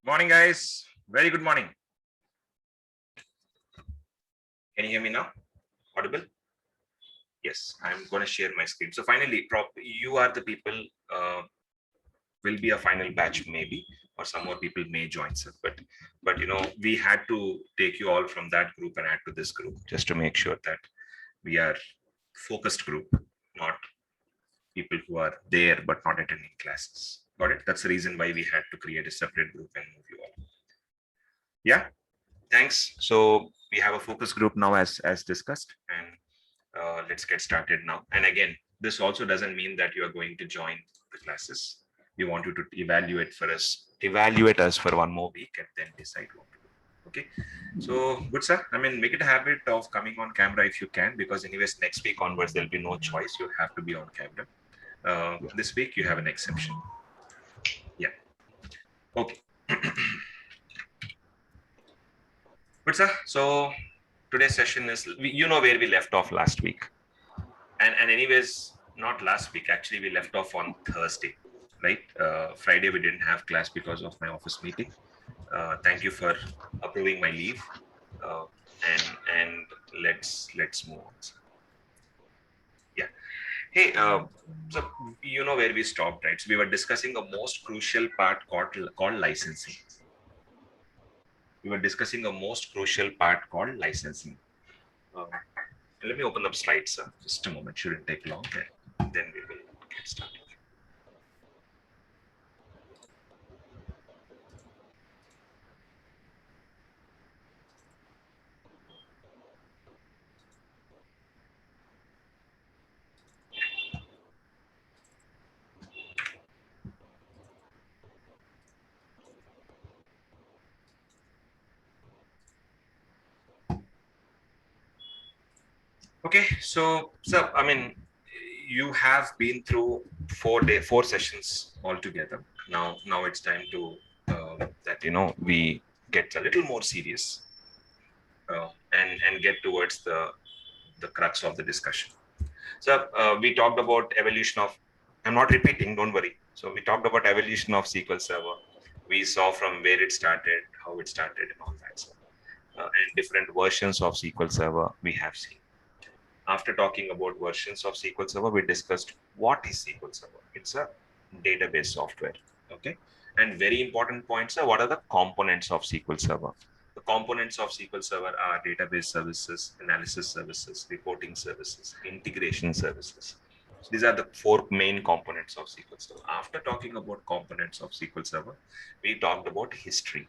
Morning, guys. Very good morning. Can you hear me now? Audible? Yes, I'm going to share my screen. So finally, you are the people, will be a final batch maybe, or some more people may join, sir. But we had to take you all from that group and add to this group just to make sure that we are focused group, not people who are there but not attending classes. Got it? That's the reason why we had to create a separate group and move you all. Yeah. Thanks. So we have a focus group now as discussed, and let's get started now. And again, this also doesn't mean that you are going to join the classes. We want you to evaluate us for one more week and then decide what to do. Okay. So good, sir. I mean, make it a habit of coming on camera if you can, because anyways, next week onwards, there'll be no choice. You have to be on camera. This week you have an exception. Yeah. Okay. Good, sir. So today's session is, where we left off last week. And anyways, not last week, actually, we left off on Thursday, right? Friday, we didn't have class because of my office meeting. Thank you for approving my leave. And let's move on. Yeah. Hey, so you know where we stopped, right? So we were discussing a most crucial part called licensing. Let me open up slides, sir. Just a moment, shouldn't take long. Then we will get started. Okay, so I mean, you have been through 4 sessions altogether. Now it's time to that we get a little more serious and get towards the crux of the discussion. So we talked about evolution of. I'm not repeating. Don't worry. So we talked about evolution of SQL Server. We saw from where it started, how it started, and all that stuff. And different versions of SQL Server we have seen. After talking about versions of SQL Server, we discussed what is SQL Server. It's a database software. Okay. And very important points are what are the components of SQL Server. The components of SQL Server are database services, analysis services, reporting services, integration services. So these are the 4 main components of SQL Server. After talking about components of SQL Server, we talked about history.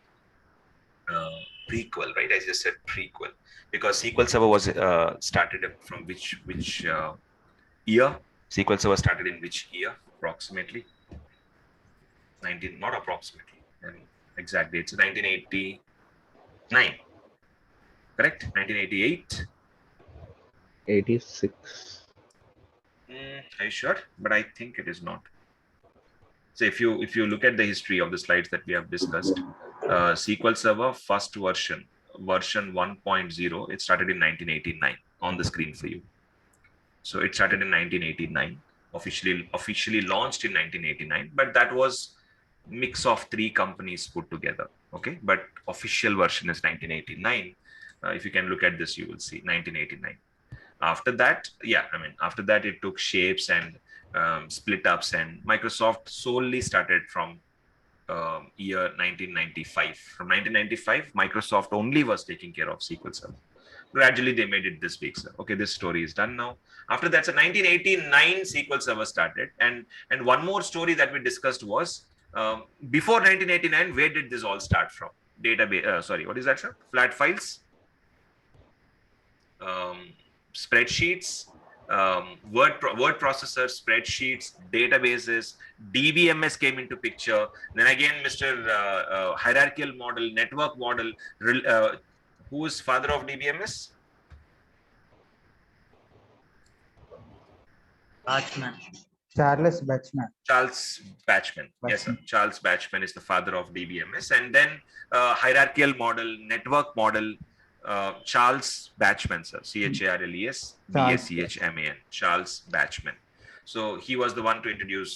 Prequel, right? I just said prequel because SQL Server was started from which year? SQL Server started in which year approximately? Not approximately. Exact date. So 1989. Correct? 1988. 86. Are you sure? But I think it is not. So if you look at the history of the slides that we have discussed, SQL Server first version 1.0, it started in 1989 on the screen for you. So it started in 1989, officially launched in 1989, but that was mix of 3 companies put together. Okay, but official version is 1989. If you can look at this, you will see 1989. After that, after that it took shapes and split ups, and Microsoft solely started from year 1995. From 1995, Microsoft only was taking care of SQL Server. Gradually, they made it this big, sir. Okay, this story is done now. After that, so 1989, SQL Server started. And one more story that we discussed was before 1989, where did this all start from? Database, what is that, sir? Flat files, spreadsheets, word processor, spreadsheets, databases, DBMS came into picture. Then again, Mr. Hierarchical model, network model. Who is father of DBMS? Charles Bachman. Charles Bachman. Yes, sir. Charles Bachman is the father of DBMS. And then hierarchical model, network model, Charles Bachman, sir. Charles Bachman. Charles Bachman. So he was the one to introduce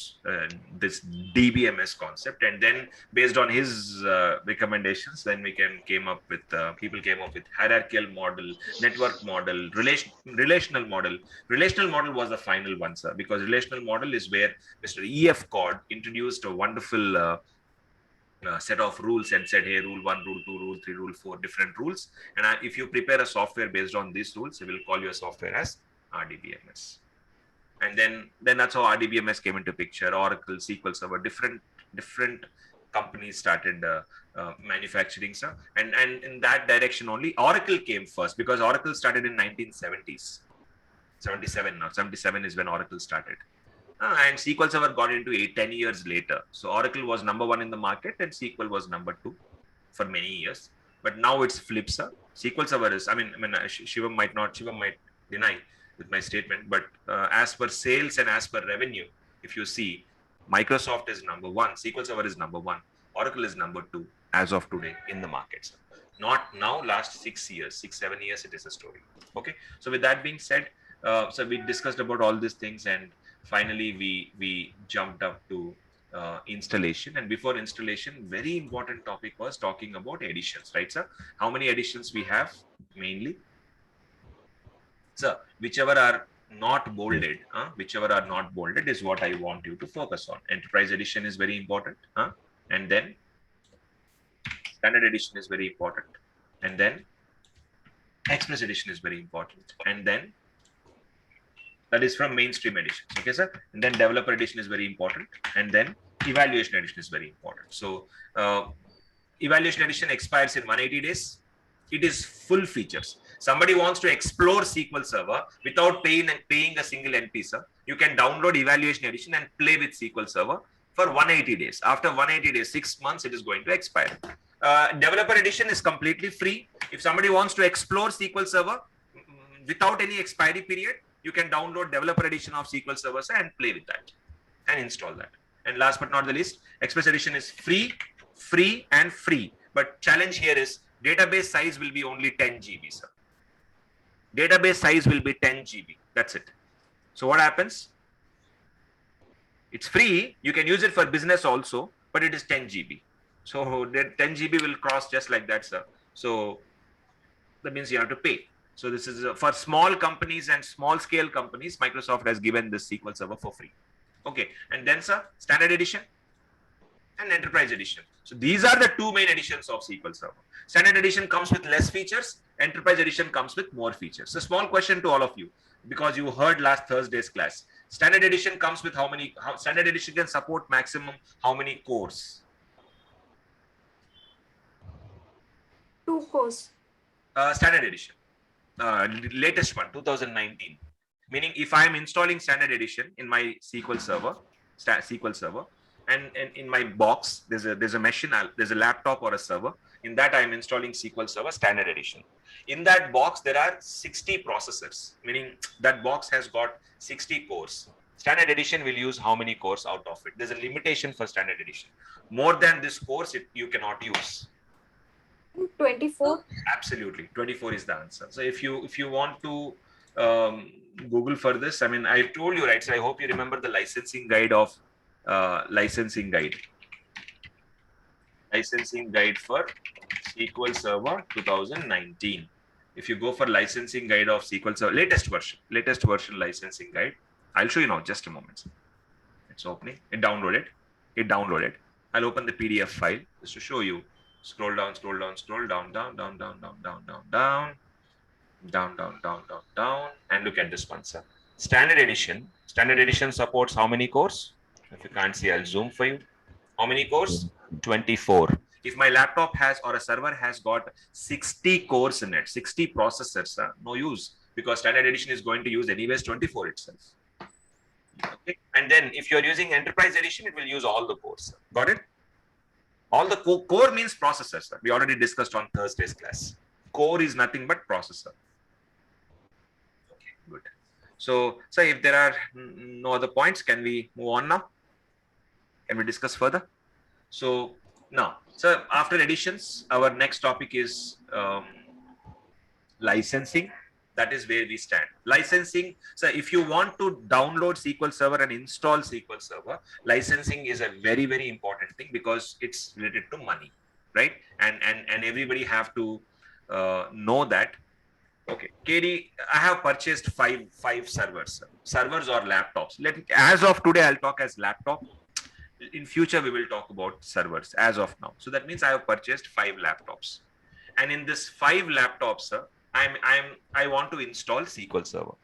this DBMS concept, and then based on his recommendations, then people came up with hierarchical model, network model, relational model. Relational model was the final one, sir, because relational model is where Mr. E.F. Codd introduced a wonderful set of rules and said, hey, rule 1, rule 2, rule 3, rule 4, different rules. And if you prepare a software based on these rules, we will call your software as RDBMS. And then that's how RDBMS came into picture. Oracle, SQL Server, different companies started manufacturing, sir. And in that direction only, Oracle came first, because Oracle started in 1970s. 77 now. 77 is when Oracle started. And SQL Server got into 10 years later. So Oracle was number 1 in the market and SQL was number 2 for many years. But now it's flipped, sir. SQL Server is, Shivam might deny with my statement, but as per sales and as per revenue, if you see, Microsoft is number 1, SQL Server is number 1, Oracle is number 2 as of today in the market, sir. Not now, last 6 years, 7 years, it is a story. Okay. So with that being said, so we discussed about all these things, and finally we jumped up to installation. And before installation, very important topic was talking about additions, right, sir? How many additions we have mainly? So whichever are not bolded, is what I want you to focus on. Enterprise edition is very important, and then standard edition is very important, and then express edition is very important, and then that is from mainstream editions. Okay, sir. And then developer edition is very important, and then evaluation edition is very important. So evaluation edition expires in 180 days. It is full features. Somebody wants to explore SQL Server without paying a single NP, sir. You can download evaluation edition and play with SQL Server for 180 days. After 180 days, 6 months, it is going to expire. Developer edition is completely free. If somebody wants to explore SQL Server without any expiry period, you can download developer edition of SQL Server, sir, and play with that and install that. And last but not the least, Express edition is free. But challenge here is database size will be only 10 GB, sir. Database size will be 10 GB. That's it. So what happens? It's free. You can use it for business also, but it is 10 GB. So the 10 GB will cross just like that, sir. So that means you have to pay. So this is for small companies and small scale companies. Microsoft has given this SQL Server for free. Okay. And then, sir, standard edition and enterprise edition. So these are the two main editions of SQL Server. Standard edition comes with less features. Enterprise edition comes with more features. So small question to all of you, because you heard last Thursday's class. Standard edition comes with standard edition can support maximum how many cores? 2 cores. Standard edition. Latest one, 2019. Meaning if I am installing standard edition in my SQL Server, and in my box, there's a machine, there's a laptop or a server. In that, I am installing SQL Server standard edition. In that box, there are 60 processors, meaning that box has got 60 cores. Standard edition will use how many cores out of it? There's a limitation for standard edition. More than this cores, you cannot use. 24. Absolutely, 24 is the answer. So if you want to Google for this, I told you, right? So I hope you remember the licensing guide of licensing guide for SQL Server 2019. If you go for licensing guide of SQL Server, latest version licensing guide, I'll show you now. Just a moment. It's opening. It downloaded. I'll open the PDF file just to show you. Scroll down, down, and look at this one, sir. Standard edition supports how many cores? If you can't see, I'll zoom for you. How many cores? 24. If my laptop has or a server has got 60 cores in it, 60 processors, no use, because standard edition is going to use anyways 24 itself. Okay. And then if you're using enterprise edition, it will use all the cores. Got it? All the core means processor, sir. We already discussed on Thursday's class. Core is nothing but processor. Okay, good. So if there are no other points, can we move on now? Can we discuss further? So now, after additions, our next topic is licensing. That is where we stand. Licensing. So if you want to download SQL Server and install SQL Server, licensing is a very, very important thing because it's related to money, right? And everybody have to know that. Okay, KD, I have purchased five servers, servers or laptops. As of today, I'll talk as laptop. In future, we will talk about servers as of now. So that means I have purchased 5 laptops, and in this 5 laptops, I want to install SQL Server.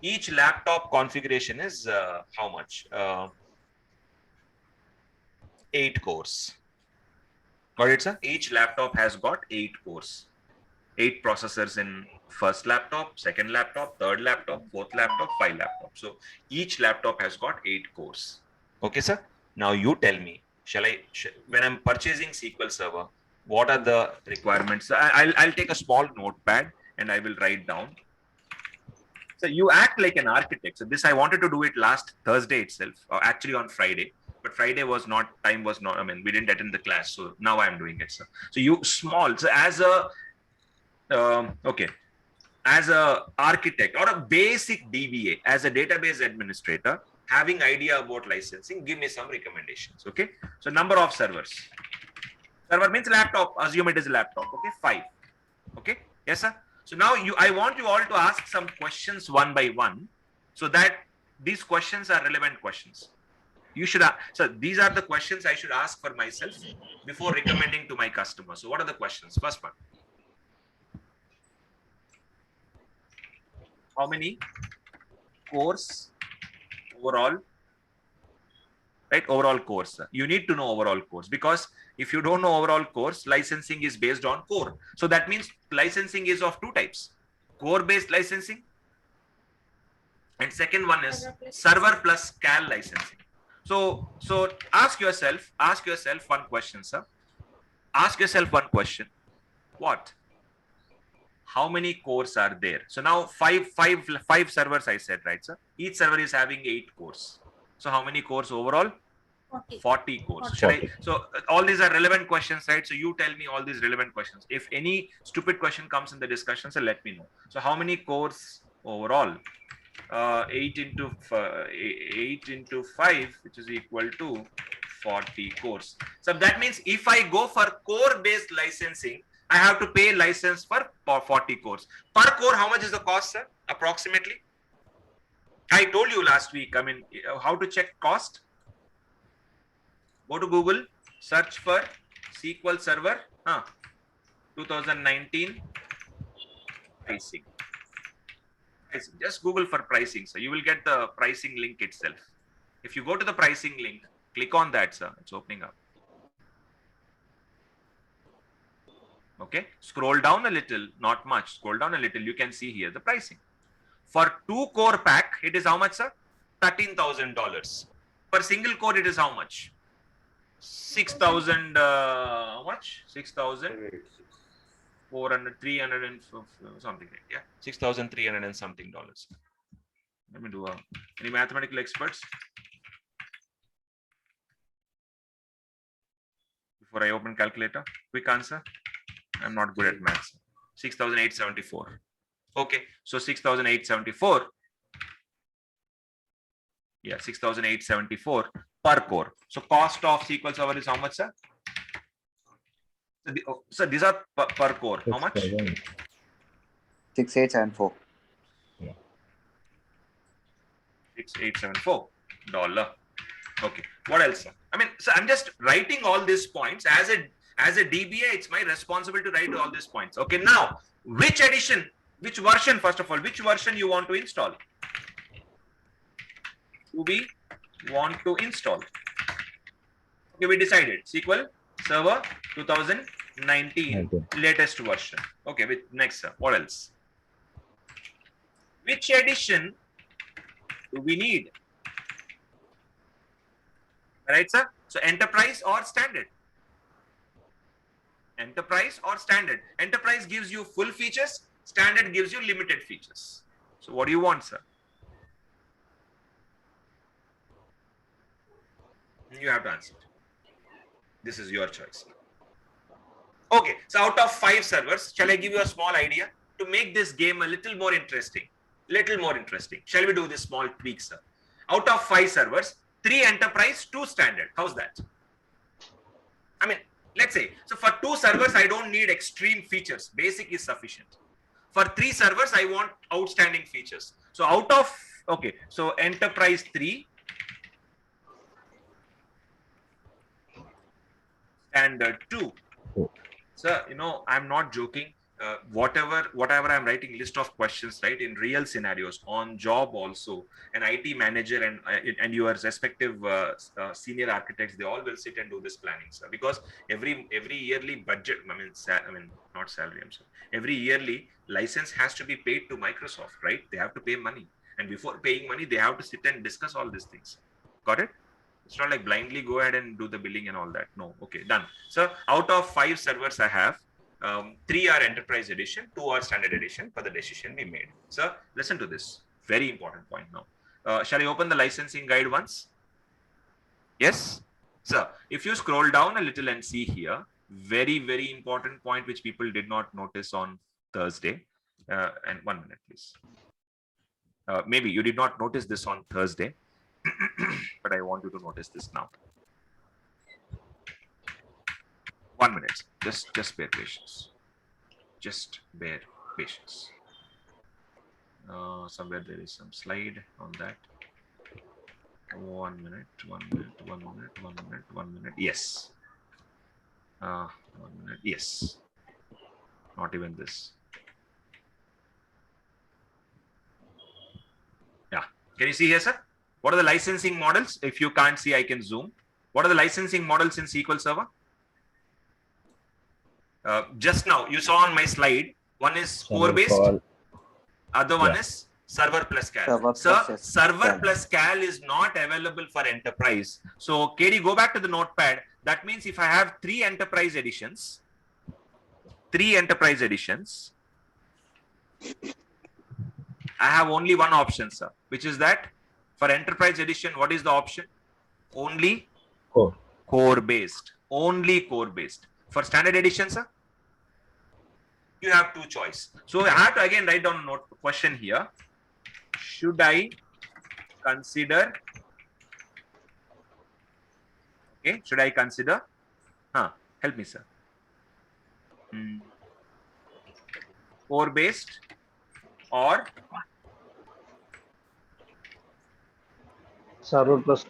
Each laptop configuration is how much? 8 cores. Got it, sir? Each laptop has got 8 cores. 8 processors in first laptop, second laptop, third laptop, fourth laptop, 5 laptops. So each laptop has got 8 cores. Okay, sir? Now you tell me, when I'm purchasing SQL Server, what are the requirements? I'll take a small notepad and I will write down. So you act like an architect. So this, I wanted to do it last Thursday itself, or actually on Friday, but Friday was not, time was not, I mean, we didn't attend the class. So now I'm doing it, sir. So you small, so as a, as a architect or a basic DBA, as a database administrator, having idea about licensing, give me some recommendations. Okay. So number of servers. Server means laptop. Assume it is a laptop. Okay. 5. Okay. Yes, sir. So now I want you all to ask some questions one by one, so that these questions are relevant questions. You should. So these are the questions I should ask for myself before recommending to my customer. So what are the questions? First one. How many cores overall? Right, overall cores. You need to know overall cores, because if you don't know overall cores, licensing is based on core. So that means licensing is of 2 types: core based licensing, and second one is server plus cal licensing. So ask yourself one question, sir. Ask yourself one question. What? How many cores are there? So now five servers I said, right, sir? Each server is having 8 cores. So how many cores overall? 40 cores. 40. So all these are relevant questions, right? So you tell me all these relevant questions. If any stupid question comes in the discussion, so let me know. So how many cores overall? 8 into 5, which is equal to 40 cores. So that means if I go for core based licensing, I have to pay license for 40 cores. Per core, how much is the cost, sir? Approximately? I told you last week, I mean, how to check cost. Go to Google, search for SQL Server 2019 pricing. Just Google for pricing, sir. You will get the pricing link itself. If you go to the pricing link, click on that, sir. It's opening up. Okay, scroll down a little, not much. Scroll down a little, you can see here the pricing. For 2 core pack, it is how much, sir? $13,000. Per single core, it is how much? 6,000. How much? 6,400, 300 and something. Yeah, 6,300 and something dollars. Let me do any mathematical experts? Before I open calculator, quick answer. I'm not good at maths. 6,874. Okay, so 6,874. Yeah, 6,874 per core. So cost of SQL Server is how much, sir? So these are per core. How much? 6,874. Yeah. $6,874. Okay. What else, sir? I mean, so I'm just writing all these points as a DBA. It's my responsibility to write all these points. Okay. Now, which edition? Which version? First of all, which version you want to install? We want to install. Okay, we decided SQL Server 2019 latest version. Okay, with next, sir. What else? Which edition do we need? Right, sir? So enterprise or standard? Enterprise or standard? Enterprise gives you full features, standard gives you limited features. So what do you want, sir? You have to answer. This is your choice. Okay, so out of 5 servers, shall I give you a small idea? to make this game a little more interesting, shall we do this small tweak, sir? Out of 5 servers, 3 enterprise, 2 standard. How's that? I mean, let's say, so for 2 servers, I don't need extreme features. Basic is sufficient. For 3 servers, I want outstanding features. So out of, okay, so enterprise 3, standard 2. Sir, you know, I'm not joking. Whatever I'm writing list of questions, right, in real scenarios on job also, an IT manager and your respective senior architects, they all will sit and do this planning, sir, because every yearly budget, not salary, I'm sorry, every yearly license has to be paid to Microsoft, right? They have to pay money, and before paying money, they have to sit and discuss all these things. Got it? It's not like blindly go ahead and do the billing and all that. No. Okay, done. So out of 5 servers I have, 3 are enterprise edition, 2 are standard edition for the decision we made. So listen to this. Very important point now. Shall I open the licensing guide once? Yes. So if you scroll down a little and see here, very, very important point which people did not notice on Thursday. And 1 minute, please. Maybe you did not notice this on Thursday. But I want you to notice this now. 1 minute. Just bear patience. Just bear patience. Somewhere there is some slide on that. 1 minute. Yes. 1 minute. Yes. Not even this. Yeah. Can you see here, sir? What are the licensing models? If you can't see, I can zoom. What are the licensing models in SQL Server? Just now, you saw on my slide, one is core-based, other one is server plus cal. Server plus cal is not available for enterprise. So, KD, go back to the notepad. That means if I have 3 enterprise editions, I have only one option, sir, which is that for enterprise edition, what is the option? Only core based. Only core based. For standard edition, sir, you have 2 choice. So I have to again write down a note question here. Should I consider? Okay, should I consider? Help me, sir. Core based or Server plus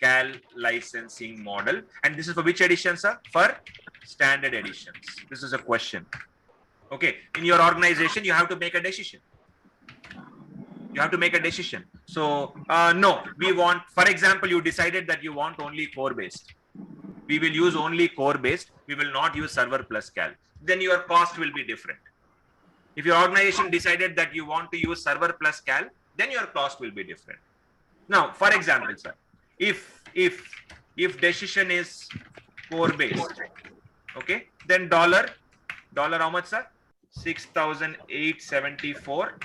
cal licensing model. And this is for which edition, sir? For standard editions. This is a question. Okay, in your organization, you have to make a decision. So, no, we want, for example, you decided that you want only core based. We will use only core based. We will not use server plus cal. Then your cost will be different. If your organization decided that you want to use server plus cal, then your cost will be different. Now, for example, sir, if decision is core based, okay, then dollar how much, sir? 6,874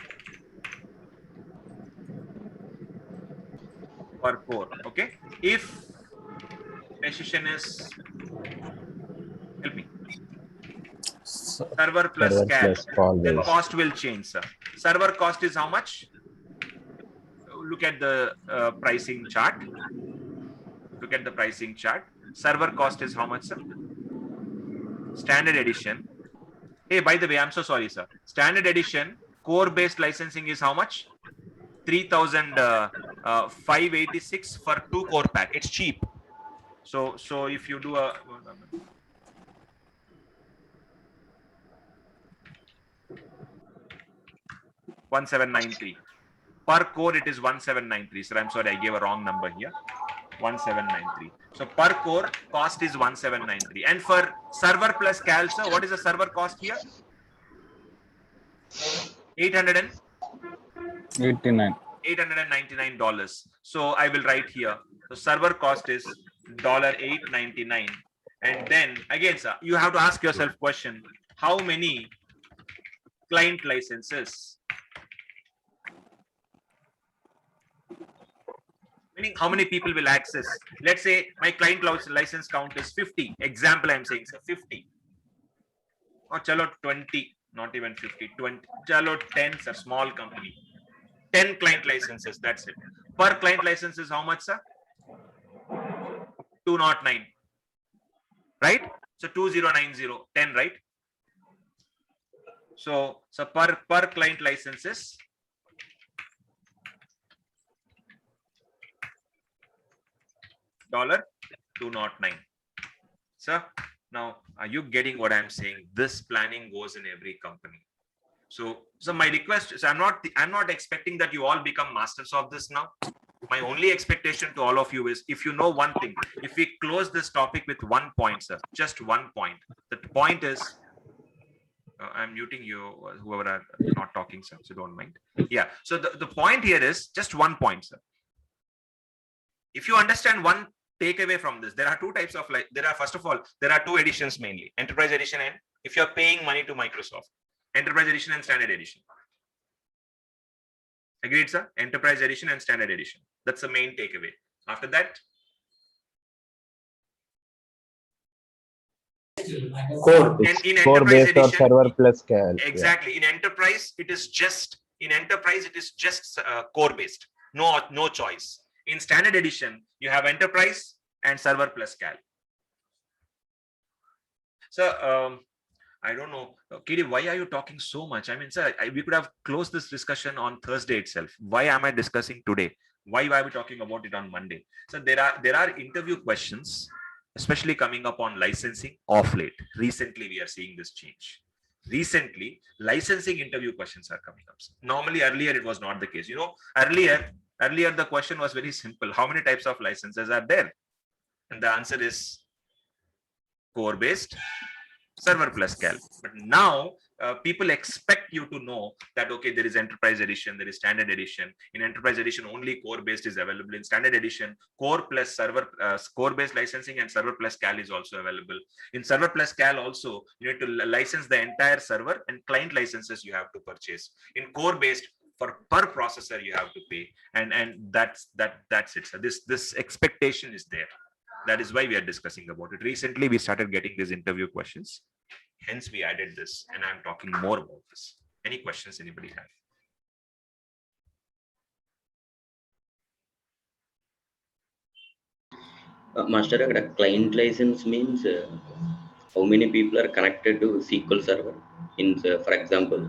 per core. Okay, if decision is, help me, server plus cal, then cost will change, sir. Server cost is how much? Look at the pricing chart. Server cost is how much, sir? Standard edition. Hey, by the way, I'm so sorry, sir. Standard edition core based licensing is how much? 3,586 for 2 core pack. It's cheap. So if you do a 1793 per core, it is 1793. Sir, I'm sorry, I gave a wrong number here. 1793. So per core cost is 1793. And for server plus cal, sir, what is the server cost here? 899. So I will write here. So server cost is $899. And then again, sir, you have to ask yourself question: how many client licenses? Meaning how many people will access? Let's say my client license count is 50. Example, I'm saying, sir, 50. or chalo 20, not even 50, 20, chalo 10, sir, small company. 10 client licenses, that's it. Per client license is how much, sir? 209, right? So 2090, 10, right? So per client licenses, $209. Sir, now are you getting what I'm saying? This planning goes in every company. So my request is, I'm not expecting that you all become masters of this now. My only expectation to all of you is, if you know one thing, if we close this topic with one point, sir, just one point. The point is, I'm muting you, whoever are not talking, sir, so don't mind. Yeah. So the point here is just one point, sir. If you understand one takeaway from this, there are two types of, like, first of all, there are two editions mainly: Enterprise Edition, and if you're paying money to Microsoft, Enterprise Edition and Standard Edition. Agreed, sir? Enterprise Edition and Standard Edition. That's the main takeaway. After that, Core. and in Core Enterprise based or Edition, server plus cal. exactly. In Enterprise, it is just core based. No choice. In Standard Edition, you have Enterprise and server plus cal. So I don't know, Kiri, why are you talking so much? I mean, sir, we could have closed this discussion on Thursday itself. Why am I discussing today? Why are we talking about it on Monday? So there are interview questions, especially coming up on licensing of late. Recently, we are seeing this change. Recently, licensing interview questions are coming up. Normally, earlier it was not the case. You know, earlier the question was very simple: how many types of licenses are there? And the answer is core based, server plus cal. But now people expect you to know that, okay, there is Enterprise Edition, there is Standard Edition. In Enterprise Edition, only core based is available. In Standard Edition, core plus server, core based licensing and server plus cal is also available. In server plus cal also, you need to license the entire server, and client licenses you have to purchase. In core based, for per processor you have to pay, and that's it. So this expectation is there. That is why we are discussing about it. Recently, we started getting these interview questions. Hence, we added this, and I'm talking more about this. Any questions anybody have? Master, a client license means how many people are connected to SQL Server? For example,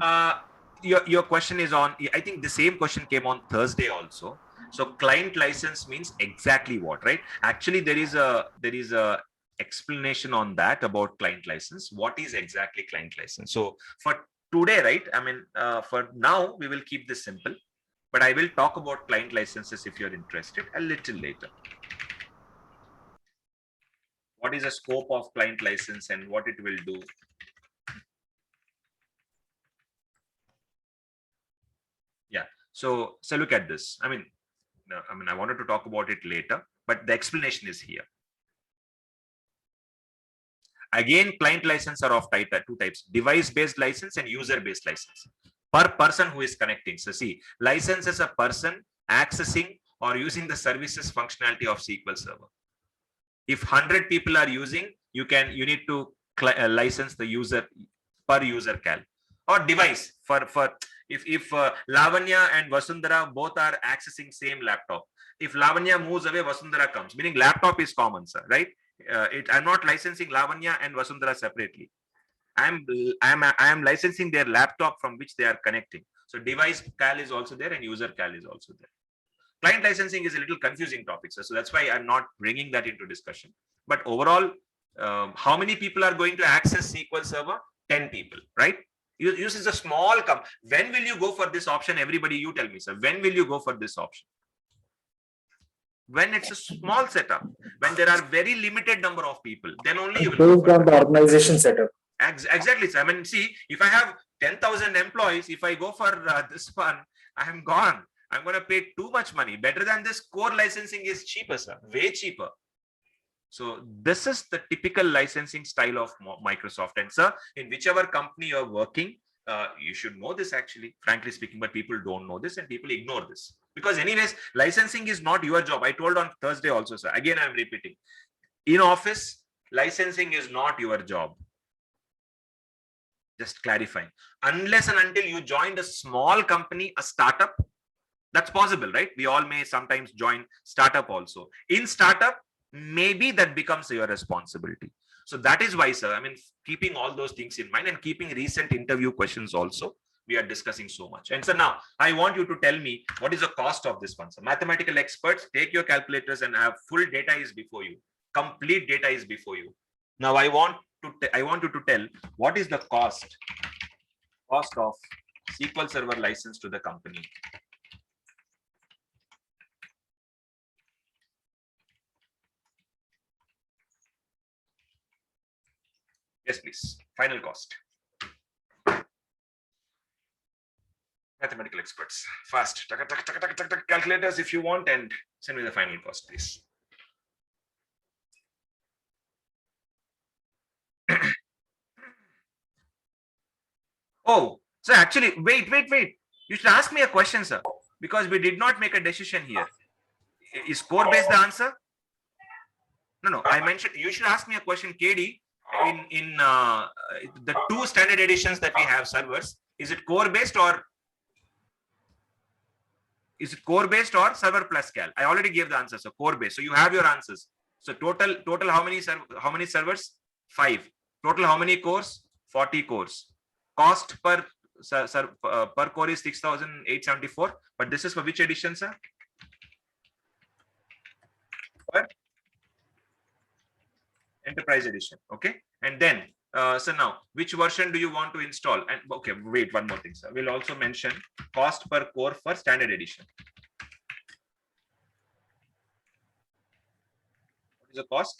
Your question is on. I think the same question came on Thursday also. So client license means exactly what, right? Actually, there is a explanation on that about client license. What is exactly client license? So for today, right? I mean, for now, we will keep this simple, but I will talk about client licenses if you're interested a little later. What is the scope of client license and what it will do? Yeah. So look at this. I mean, I wanted to talk about it later, but the explanation is here. Again, client license are of two types: device-based license and user-based license. Per person who is connecting. So see, license is a person accessing or using the services functionality of SQL Server. If 100 people are using, you need to license the user per user cal, or device for if Lavanya and Vasundhara both are accessing same laptop. If Lavanya moves away, Vasundhara comes, meaning laptop is common, sir, right? I'm not licensing Lavanya and Vasundhara separately. I am licensing their laptop from which they are connecting. So device cal is also there and user cal is also there. Client licensing is a little confusing topic, sir. So that's why I'm not bringing that into discussion. But overall, how many people are going to access SQL Server? 10 people, right? Use is a small When will you go for this option? Everybody, you tell me, sir. When will you go for this option? When it's a small setup, when there are very limited number of people, then only you will based on the organization setup. Exactly, sir. I mean, see, if I have 10,000 employees, if I go for this one, I am gone. I'm going to pay too much money. Better than this, core licensing is cheaper, sir. Way cheaper. So this is the typical licensing style of Microsoft. And sir, in whichever company you're working, you should know this actually, frankly speaking, but people don't know this and people ignore this. Because anyways, licensing is not your job. I told on Thursday also, sir. Again, I'm repeating. In office, licensing is not your job. Just clarifying. Unless and until you joined a small company, a startup, that's possible, right? We all may sometimes join startup also. In startup, maybe that becomes your responsibility. So that is why, sir, I mean, keeping all those things in mind and keeping recent interview questions also, we are discussing so much. And so now I want you to tell me what is the cost of this one. So mathematical experts, take your calculators and have full data is before you. Complete data is before you. Now I want you to tell what is the cost of SQL Server license to the company. Yes, please. Final cost. Mathematical experts. Fast. Calculators if you want, and send me the final cost, please. Oh, so actually, wait. You should ask me a question, sir, because we did not make a decision here. Is core based the answer? No. I mentioned you should ask me a question, KD. In the two standard editions that we have servers, is it core based or server plus cal? I already gave the answer. So core based. So you have your answers. So total how many servers? 5. Total how many cores? 40 cores. Cost per core is 6,874. But this is for which edition, sir? For enterprise edition. Okay. And then so now which version do you want to install? And okay, wait, one more thing, sir. We'll also mention cost per core for standard edition. What is the cost?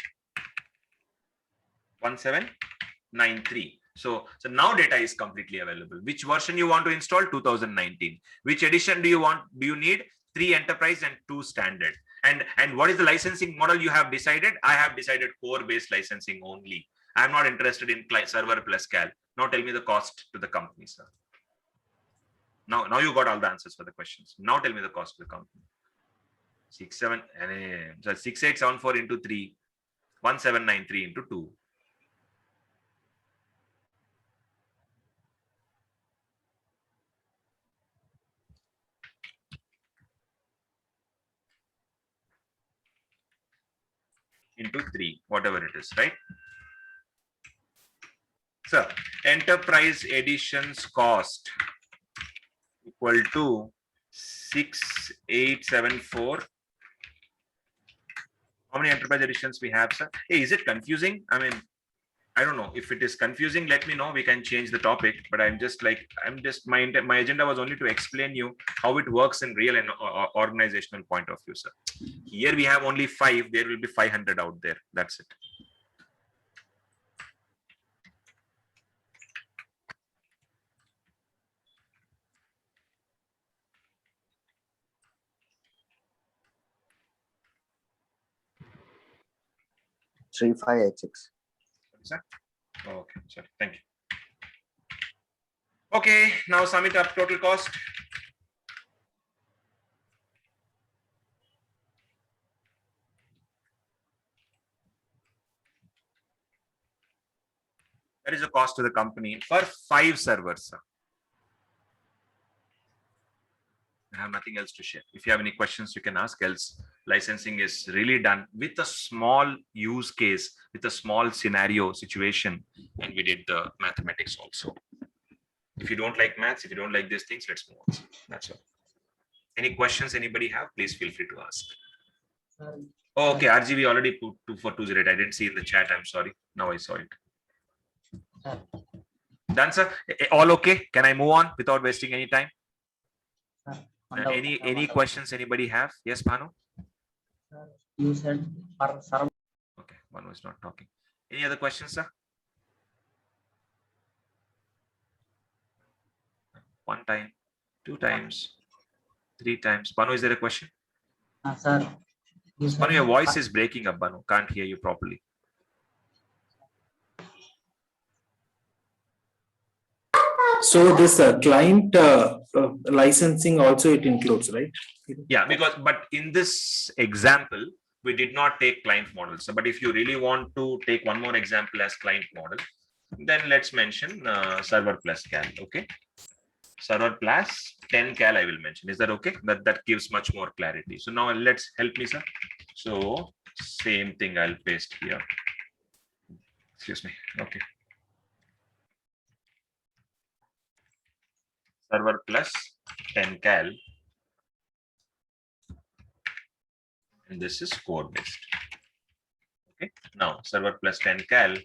1793. So now data is completely available. Which version you want to install? 2019. Which edition do you need? 3 enterprise and 2 standard. And what is the licensing model you have decided? I have decided core based licensing only. I'm not interested in server plus cal. Now tell me the cost to the company, sir. Now you got all the answers for the questions. Now tell me the cost to the company. 6874 into 3, 1793 into 2. Into 3, whatever it is, right? So enterprise editions cost equal to 6874. How many enterprise editions we have, sir? Hey, is it confusing? I mean, I don't know. If it is confusing, let me know. We can change the topic. But my agenda was only to explain you how it works in real and organizational point of view, sir. Here we have only 5. There will be 500 out there. That's it. Three five eight six. Okay, sorry. Thank you. Okay, now sum it up. Total cost. That is the cost to the company for 5 servers, sir. I have nothing else to share. If you have any questions, you can ask. Else, licensing is really done with a small use case, with a small scenario situation, and we did the mathematics also. If you don't like maths, if you don't like these things, let's move on. That's all. Any questions anybody have? Please feel free to ask. Oh, okay, RGB already put 2428. I didn't see in the chat. I'm sorry. Now I saw it. Done, sir. All okay? Can I move on without wasting any time? Any questions anybody have? Yes, Bhanu? You said for server. Okay, one was not talking. Any other questions, sir? 1 time, 2 times, 3 times. Bhanu, is there a question? Sir. Bhanu, your voice is breaking up, Bhanu. Can't hear you properly. So this client licensing also it includes, right? Yeah, but in this example, we did not take client models. But if you really want to take one more example as client model, then let's mention server plus cal. Okay. Server plus 10 cal I will mention. Is that okay? That gives much more clarity. So now let's help me, sir. So same thing I'll paste here. Excuse me. Okay. Server plus 10 cal. And this is core based. Okay. Now server plus 10 cal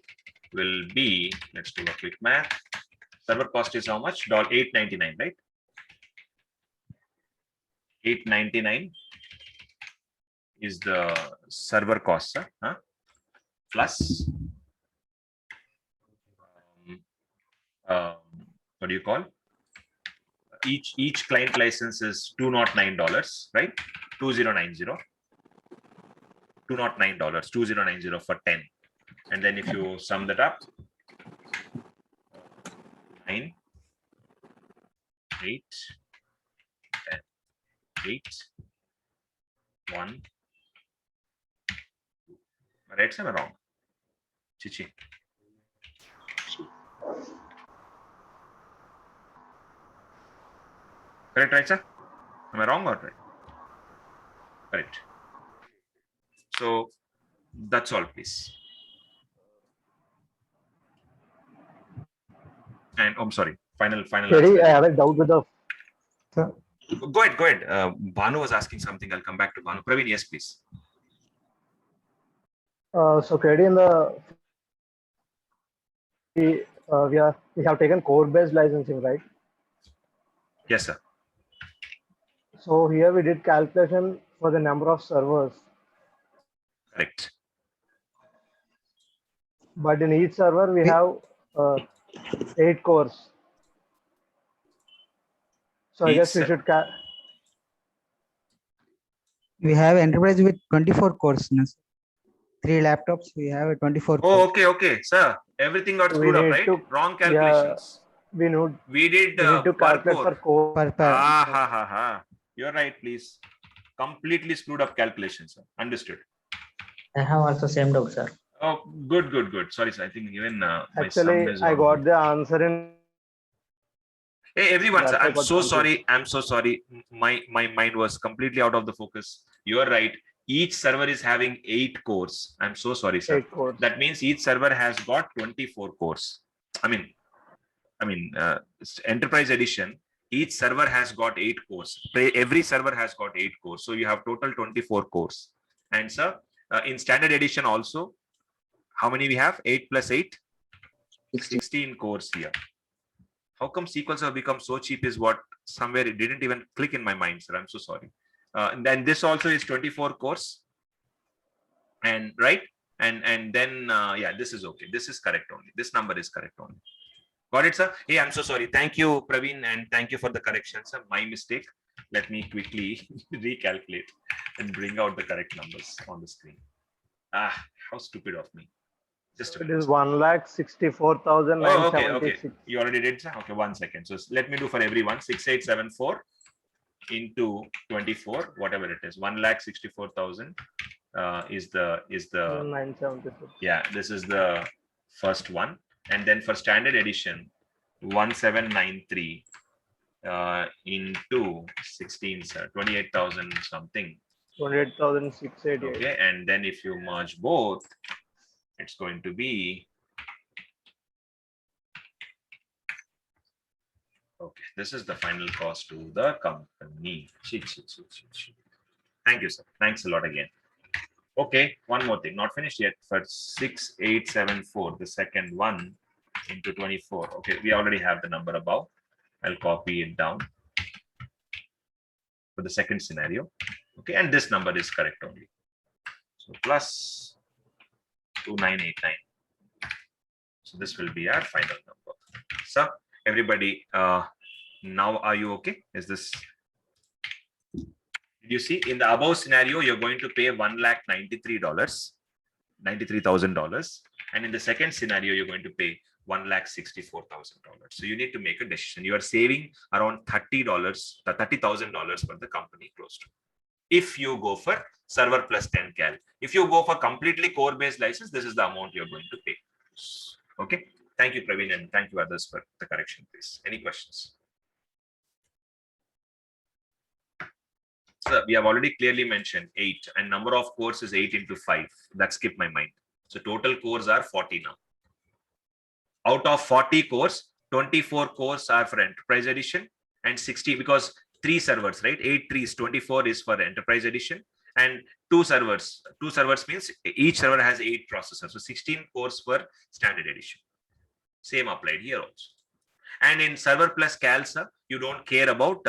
will be, let's do a quick math. Server cost is how much? $8.99, right? $8.99 is the server cost, sir. Huh? Plus what do you call? Each client license is $209, right? $2090. $209, $2090 for 10. And then if you sum that up, 9, 8, 10, 8, 1. Right, sir, or wrong? Chichi. Correct, right, sir? Am I wrong or right? Correct. So that's all, please. And I'm sorry, final. Sorry, I have a doubt with the. Go ahead. Bhanu was asking something. I'll come back to Bhanu. Praveen, yes, please. So Freddy, in the we have taken core-based licensing, right? Yes, sir. So here we did calculation for the number of servers, Correct. but in each server we have 8 cores. So I Each guess we ser- should We have enterprise with 24 cores. No? 3 laptops, we have a 24 Oh, cores. okay. Sir, everything got We screwed up, need right? to- Wrong calculations. we need We did to per calculate core. for core. Ha. You're right, please. Completely screwed up calculations, sir. Understood. I have also same doubt, sir. Oh, good. Sorry, sir. I think even my sum Actually, is I wrong. got the answer in. Hey, everyone, sir, That's I'm I got so confused. sorry. I'm so sorry. My mind was completely out of the focus. You are right. Each server is having 8 cores. I'm so sorry, sir. 8 cores. That means each server has got 24 cores. I mean, enterprise edition, each server has got 8 cores. Every server has got 8 cores. So you have total 24 cores. And sir, in standard edition also, how many we have? 8 plus 8? 16 cores here. How come SQL Server become so cheap is what somewhere it didn't even click in my mind, sir. I'm so sorry. And then this also is 24 cores. And right. And then, yeah, this is okay. This is correct only. This number is correct only. Got it, sir? Hey, I'm so sorry. Thank you, Praveen, and thank you for the correction, sir. My mistake. Let me quickly recalculate and bring out the correct numbers on the screen. How stupid of me. Just a It minute. is 1,64,976. Oh, okay. You already did, sir? Okay, 1 second. So let me do for everyone. 6874 into 24, whatever it is. 1,64,000 is the 976. yeah, this is the first one. And then for standard edition, 1793 into 16, sir, 28,000 something. 28,688. Okay, and then if you merge both, it's going to be okay. This is the final cost to the company. Thank you, sir. Thanks a lot again. Okay, one more thing, not finished yet. For 6874, the second one into 24. Okay, we already have the number above. I'll copy it down for the second scenario. Okay, and this number is correct only. So plus 2989. So this will be our final number. So everybody, now are you okay? Is this? Did you see in the above scenario, you're going to pay $1,93,000, and in the second scenario, you're going to pay $1,64,000. So you need to make a decision. You are saving around $30,000 for the company close to. If you go for server plus 10 cal, if you go for completely core based license, this is the amount you're going to pay. Okay, Thank you, Praveen, and thank you others for the correction, please. Any questions? So we have already clearly mentioned 8, and number of cores is 8 into 5. That skipped my mind. So total cores are 40 now. Out of 40 cores, 24 cores are for Enterprise Edition and 60, because 3 servers, right? 8 3s, 24 is for Enterprise Edition, and 2 servers. 2 servers means each server has 8 processors. So 16 cores for Standard Edition. Same applied here also. And in Server Plus CALSA, you don't care about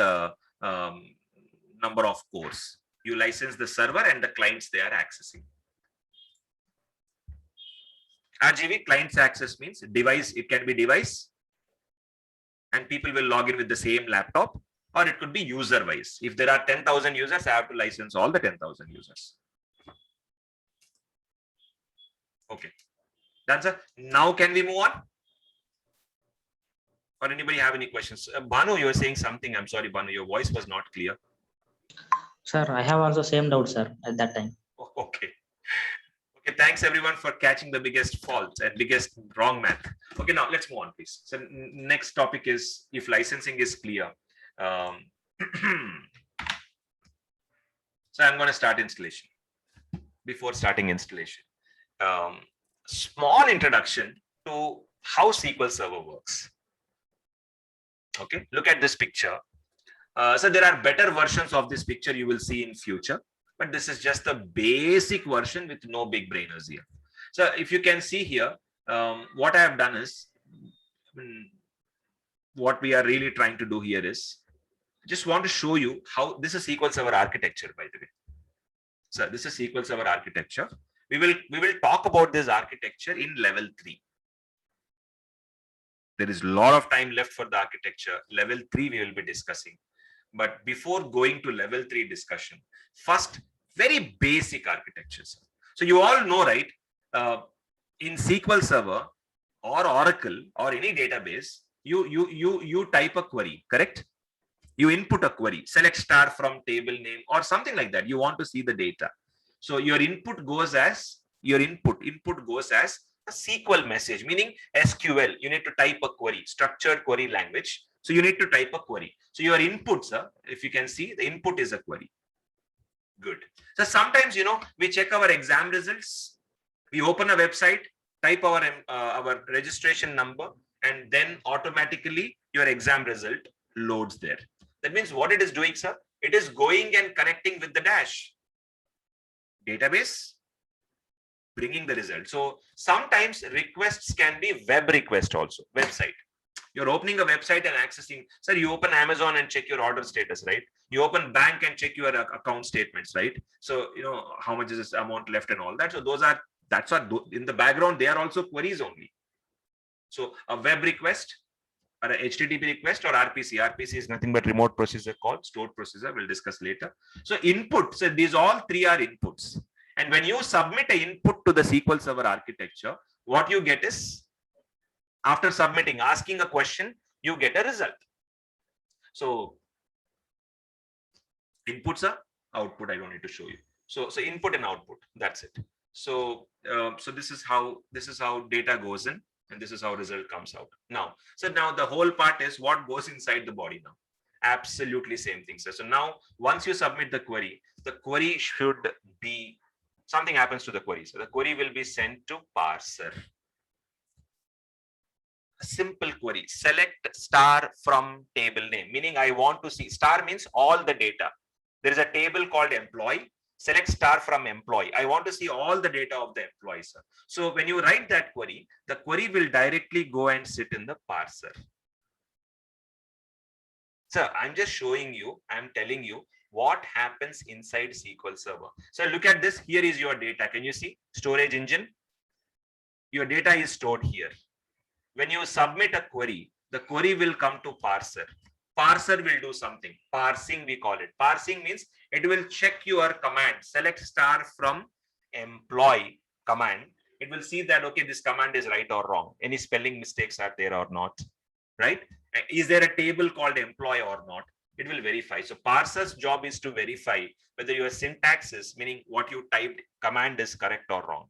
number of cores. You license the server and the clients they are accessing. RGB clients access means device, it can be device, and people will log in with the same laptop, or it could be user wise. If there are 10,000 users, I have to license all the 10,000 users. Okay, done, sir. Now can we move on? Or anybody have any questions? Banu, you were saying something. I'm sorry, Banu, your voice was not clear. Sir, I have also same doubt, sir, at that time. Okay. Okay, thanks everyone for catching the biggest faults and biggest wrong math. Okay, now let's move on, please. So next topic is if licensing is clear. So I'm going to start installation. Before starting installation, small introduction to how SQL Server works. Okay, look at this picture. So there are better versions of this picture you will see in future, but this is just the basic version with no big brainers here. So if you can see here, what I have done is, what we are really trying to do here is, just want to show you how this is SQL Server architecture, by the way. So this is SQL Server architecture. We will talk about this architecture in level 3. There is a lot of time left for the architecture. Level 3 we will be discussing. But before going to level 3 discussion, first, very basic architectures. So you all know, right? In SQL Server or Oracle or any database, you type a query, correct? You input a query, select star from table name or something like that. You want to see the data. So your input goes as input goes as a SQL message, meaning SQL. You need to type a query, structured query language. So you need to type a query. So your inputs, if you can see, the input is a query. Good. So sometimes, we check our exam results. We open a website, type our registration number, and then automatically your exam result loads there. That means what it is doing, sir? It is going and connecting with the dash database, bringing the result. So sometimes requests can be web request also, website. You're opening a website and accessing, sir, you open Amazon and check your order status, right? You open bank and check your account statements, right? So, how much is this amount left and all that. So that's what in the background, they are also queries only. So a web request or a HTTP request or RPC. RPC is nothing but remote procedure call, stored procedure. We'll discuss later. So input, so these all 3 are inputs. And when you submit an input to the SQL Server architecture, what you get is, after submitting, asking a question, you get a result. So inputs are output. I don't need to show you. So input and output. That's it. So this is how data goes in, and this is how result comes out. Now the whole part is what goes inside the body now. Absolutely same thing. So now once you submit the query should be, something happens to the query. So the query will be sent to parser. A simple query, select star from table name, meaning I want to see, star means all the data. There is a table called employee. Select star from employee. I want to see all the data of the employee, sir. So when you write that query, the query will directly go and sit in the parser. Sir, I'm just showing you, I'm telling you what happens inside SQL Server. So look at this. Here is your data. Can you see? Storage engine. Your data is stored here. When you submit a query, the query will come to parser. Parser will do something. Parsing, we call it. Parsing means it will check your command. Select star from employee command. It will see that, okay, this command is right or wrong. Any spelling mistakes are there or not, right? Is there a table called employee or not? It will verify. So parser's job is to verify whether your syntax is, meaning what you typed command is correct or wrong.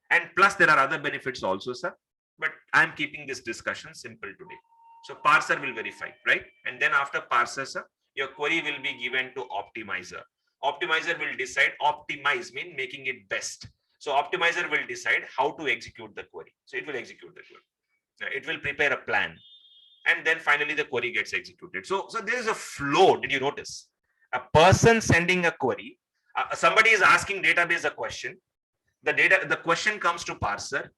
And plus there are other benefits also, sir. but I'm keeping this discussion simple today. So parser will verify, right? And then after parser, sir, your query will be given to optimizer. Optimizer will decide, optimize mean making it best. So optimizer will decide how to execute the query. So it will execute the query. It will prepare a plan. And then finally the query gets executed. So there is a flow. Did you notice? A person sending a query, somebody is asking database a question. The question comes to parser.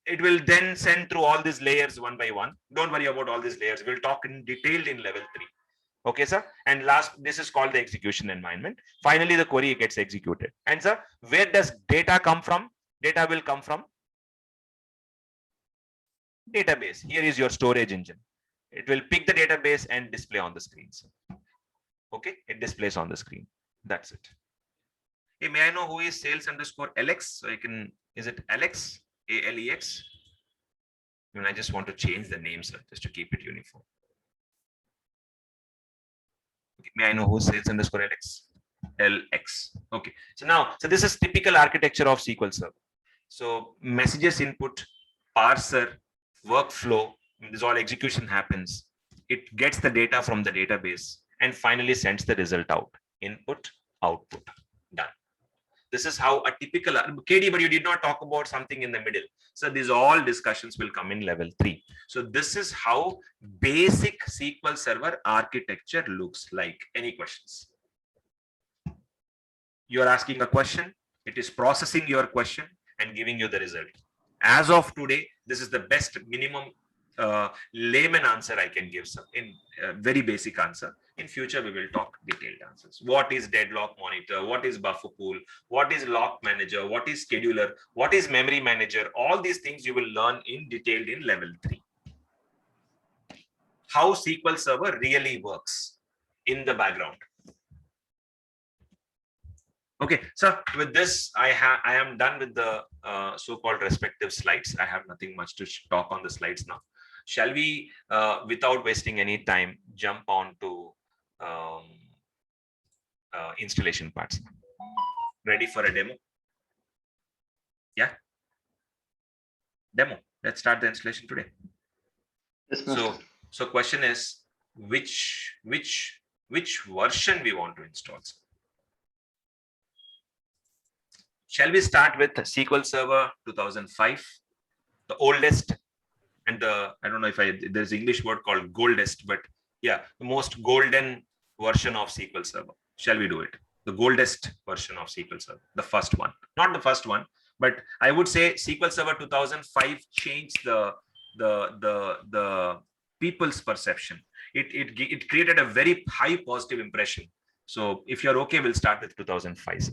It will then send through all these layers one by one. Don't worry about all these layers. We'll talk in detail in level 3. Okay, sir. And last, this is called the execution environment. Finally, the query gets executed. And sir, where does data come from? Data will come from database. Here is your storage engine. It will pick the database and display on the screen. Okay, it displays on the screen. That's it. Hey, may I know who is sales underscore Alex? So I can, is it Alex? ALEX? I mean, I just want to change the name, sir, just to keep it uniform. Okay, may I know who is sales underscore Alex? LX. Okay. So now, so this is typical architecture of SQL Server. So messages input, parser, workflow, this all execution happens. It gets the data from the database and finally sends the result out. Input, output, done. This is how a typical KD, but you did not talk about something in the middle. So these all discussions will come in level 3. So this is how basic SQL Server architecture looks like. Any questions? You are asking a question, it is processing your question and giving you the result. As of today, this is the best minimum layman answer I can give, sir, in very basic answer. In future, we will talk detailed answers. What is deadlock monitor? What is buffer pool? What is lock manager? What is scheduler? What is memory manager? All these things you will learn in detailed in level 3. How SQL Server really works in the background. Okay, so with this, I am done with the so-called respective slides. I have nothing much to talk on the slides now. Shall we, without wasting any time, jump on to installation parts? Ready for a demo? Yeah. Demo. Let's start the installation today. Yes, so question is which version we want to install? Shall we start with SQL Server 2005, the oldest, and the, I don't know if there's an English word called goldest, but yeah, the most golden version of SQL Server. Shall we do it? The goldest version of SQL Server, the first one, not the first one, but I would say SQL Server 2005 changed the people's perception. It created a very high positive impression. So if you're okay, we'll start with 2005, sir.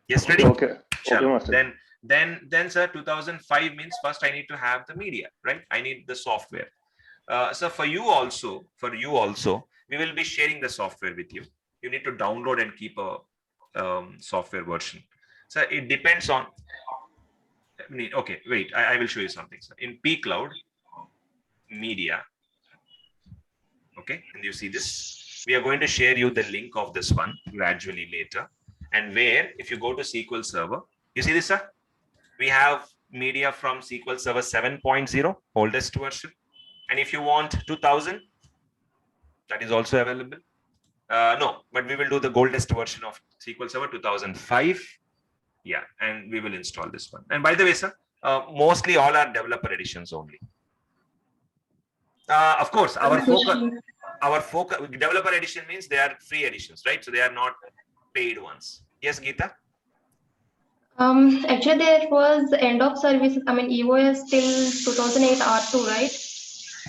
Yes, ready? Okay. Sure. Okay, Then, sir, 2005 means first I need to have the media, right? I need the software. So for you also, we will be sharing the software with you. You need to download and keep a software version. So it depends on. Okay, wait. I will show you something, sir. In pCloud, media. Okay, and you see this. We are going to share you the link of this one gradually later. And where, if you go to SQL Server, you see this, sir? We have media from SQL Server 7.0, oldest version. And if you want 2000, that is also available. No, but we will do the goldest version of SQL Server 2005. Yeah, and we will install this one. And by the way, sir, mostly all are developer editions only. Of course, our focus, developer edition means they are free editions, right? So they are not paid ones. Yes, Geeta? Actually, there was end of service. I mean, EOS till 2008 R2, right?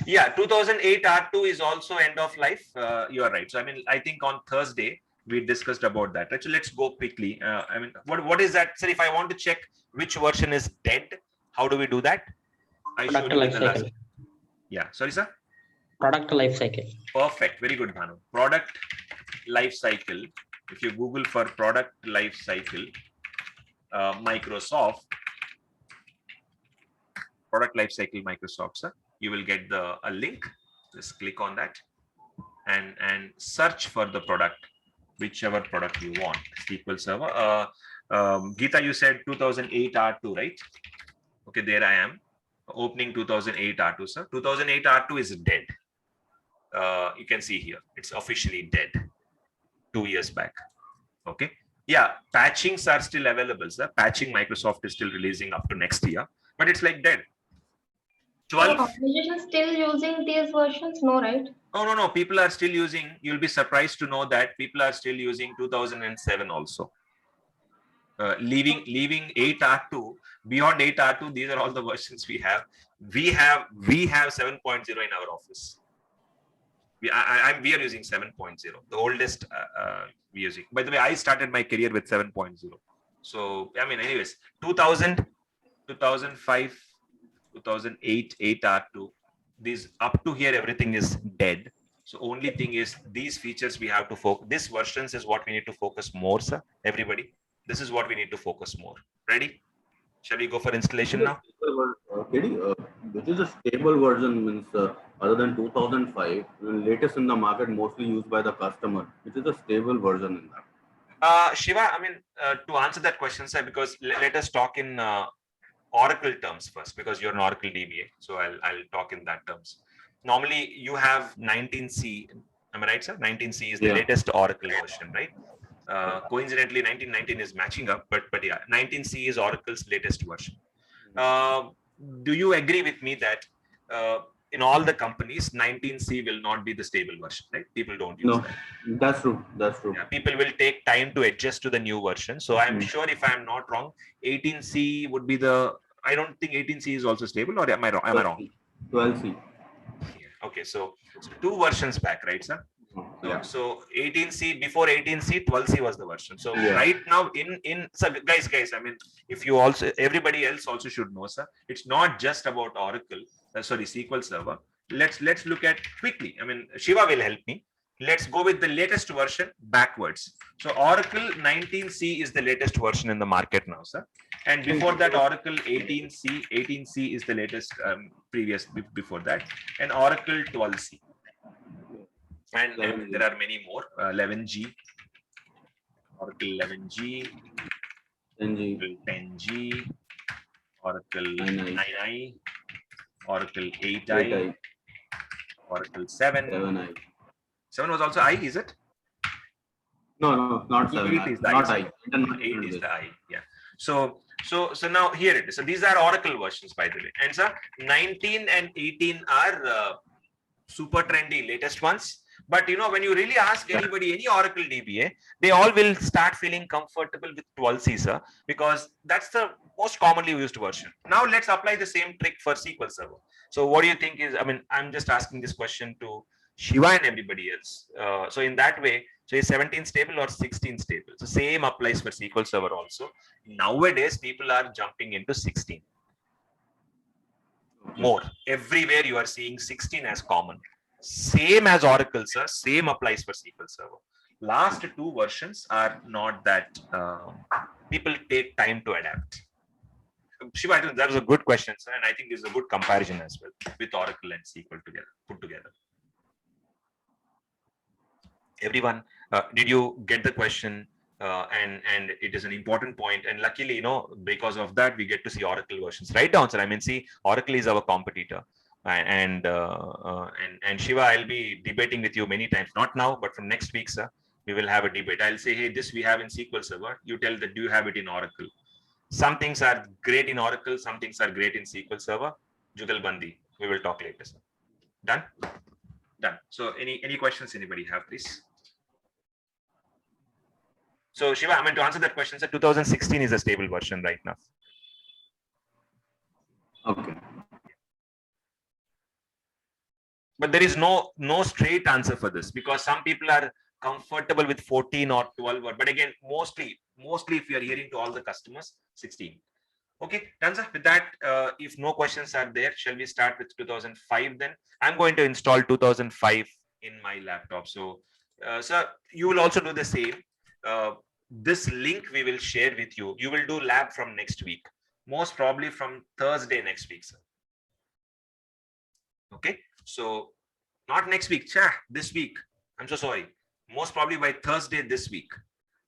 Yeah, 2008 R2 is also end of life. You are right. So, I mean, I think on Thursday, we discussed about that. Right? So let's go quickly. I mean, what is that? Sir, if I want to check which version is dead, how do we do that? Product life cycle. Yeah, sorry, sir? Product life cycle. Perfect. Very good, Bhanu. Product life cycle. If you Google for product life cycle, Microsoft, product life cycle Microsoft, sir, you will get a link. Just click on that and search for the product, whichever product you want. SQL Server. Geeta, you said 2008 R2, right? Okay, there I am. Opening 2008 R2, sir. 2008 R2 is dead. You can see here, it's officially dead 2 years back. Okay. Yeah, patchings are still available, sir. Patching Microsoft is still releasing up to next year, but it's like dead. So 12. organization still using these versions? No, right? Oh, no. People are still using, you'll be surprised to know that people are still using 2007 also. Leaving 8R2, beyond 8R2, these are all the versions we have. We have 7.0 in our office. We are using 7.0, the oldest we using. By the way, I started my career with 7.0. So, I mean, anyways, 2000, 2005, 2008, 8R2, these up to here, everything is dead. So only thing is these features we have to focus. This versions is what we need to focus more, sir. Everybody, this is what we need to focus more. Ready? Shall we go for installation now? KD, which is a stable version means other than 2005, latest in the market, mostly used by the customer, which is a stable version in that. Shiva, I mean, to answer that question, sir, because let us talk in Oracle terms first, because you're an Oracle DBA. So I'll talk in that terms. Normally you have 19C, am I right, sir? 19C is the latest Oracle version, right? Coincidentally, 1919 is matching up, but yeah, 19C is Oracle's latest version. Do you agree with me that in all the companies, 19C will not be the stable version, right? People don't use that. That's true. That's true. Yeah, people will take time to adjust to the new version. So I'm sure, if I'm not wrong, 18C would be the. I don't think 18C is also stable, or am I wrong? 12C. Okay, so 2 versions back, right, sir? So 18C, before 18C, 12C was the version. So right now so guys, I mean, if you also, everybody else also should know, sir, it's not just about Oracle, SQL Server. Let's look at quickly. I mean, Shiva will help me. Let's go with the latest version backwards. So Oracle 19C is the latest version in the market now, sir. And before that, Oracle 18C is the latest previous before that, and Oracle 12C. And there are many more. 11G, Oracle 11G, 10G, Oracle 9i, Oracle 8i, Oracle 7. 7 was also I, is it? No, not 7. 8 is the not I. 8 is the I. Yeah. So now here it is. So these are Oracle versions, by the way. And so 19 and 18 are super trendy, latest ones. But you know, when you really ask anybody, any Oracle DBA, they all will start feeling comfortable with 12C, sir, because that's the most commonly used version. Now let's apply the same trick for SQL Server. So what do you think is, I mean, I'm just asking this question to Shiva and everybody else. So in that way, so is 17 stable or 16 stable? So same applies for SQL Server also. Nowadays, people are jumping into 16. More. Everywhere you are seeing 16 as common. Same as Oracle, sir. Same applies for SQL Server. Last 2 versions are not that, people take time to adapt. Shiva, I think that was a good question, sir. And I think this is a good comparison as well with Oracle and SQL put together. Everyone, did you get the question? And it is an important point. And luckily, you know, because of that, we get to see Oracle versions. Write down, sir. I mean, see, Oracle is our competitor. And Shiva, I'll be debating with you many times. Not now, but from next week, sir, we will have a debate. I'll say, hey, this we have in SQL Server. You tell that, do you have it in Oracle? Some things are great in Oracle. Some things are great in SQL Server. Jugalbandi. We will talk later, sir. Done? Done. So any questions anybody have, please? So Shiva, I mean, to answer that question, sir, 2016 is a stable version right now. Okay. But there is no straight answer for this, because some people are comfortable with 14 or 12, but again, mostly if you are hearing to all the customers, 16. Okay, done, sir. With that, if no questions are there, shall we start with 2005 then? I'm going to install 2005 in my laptop. So, sir, you will also do the same. This link we will share with you. You will do lab from next week, most probably from Thursday next week, sir. Okay, so not next week, this week. I'm so sorry. Most probably by Thursday this week,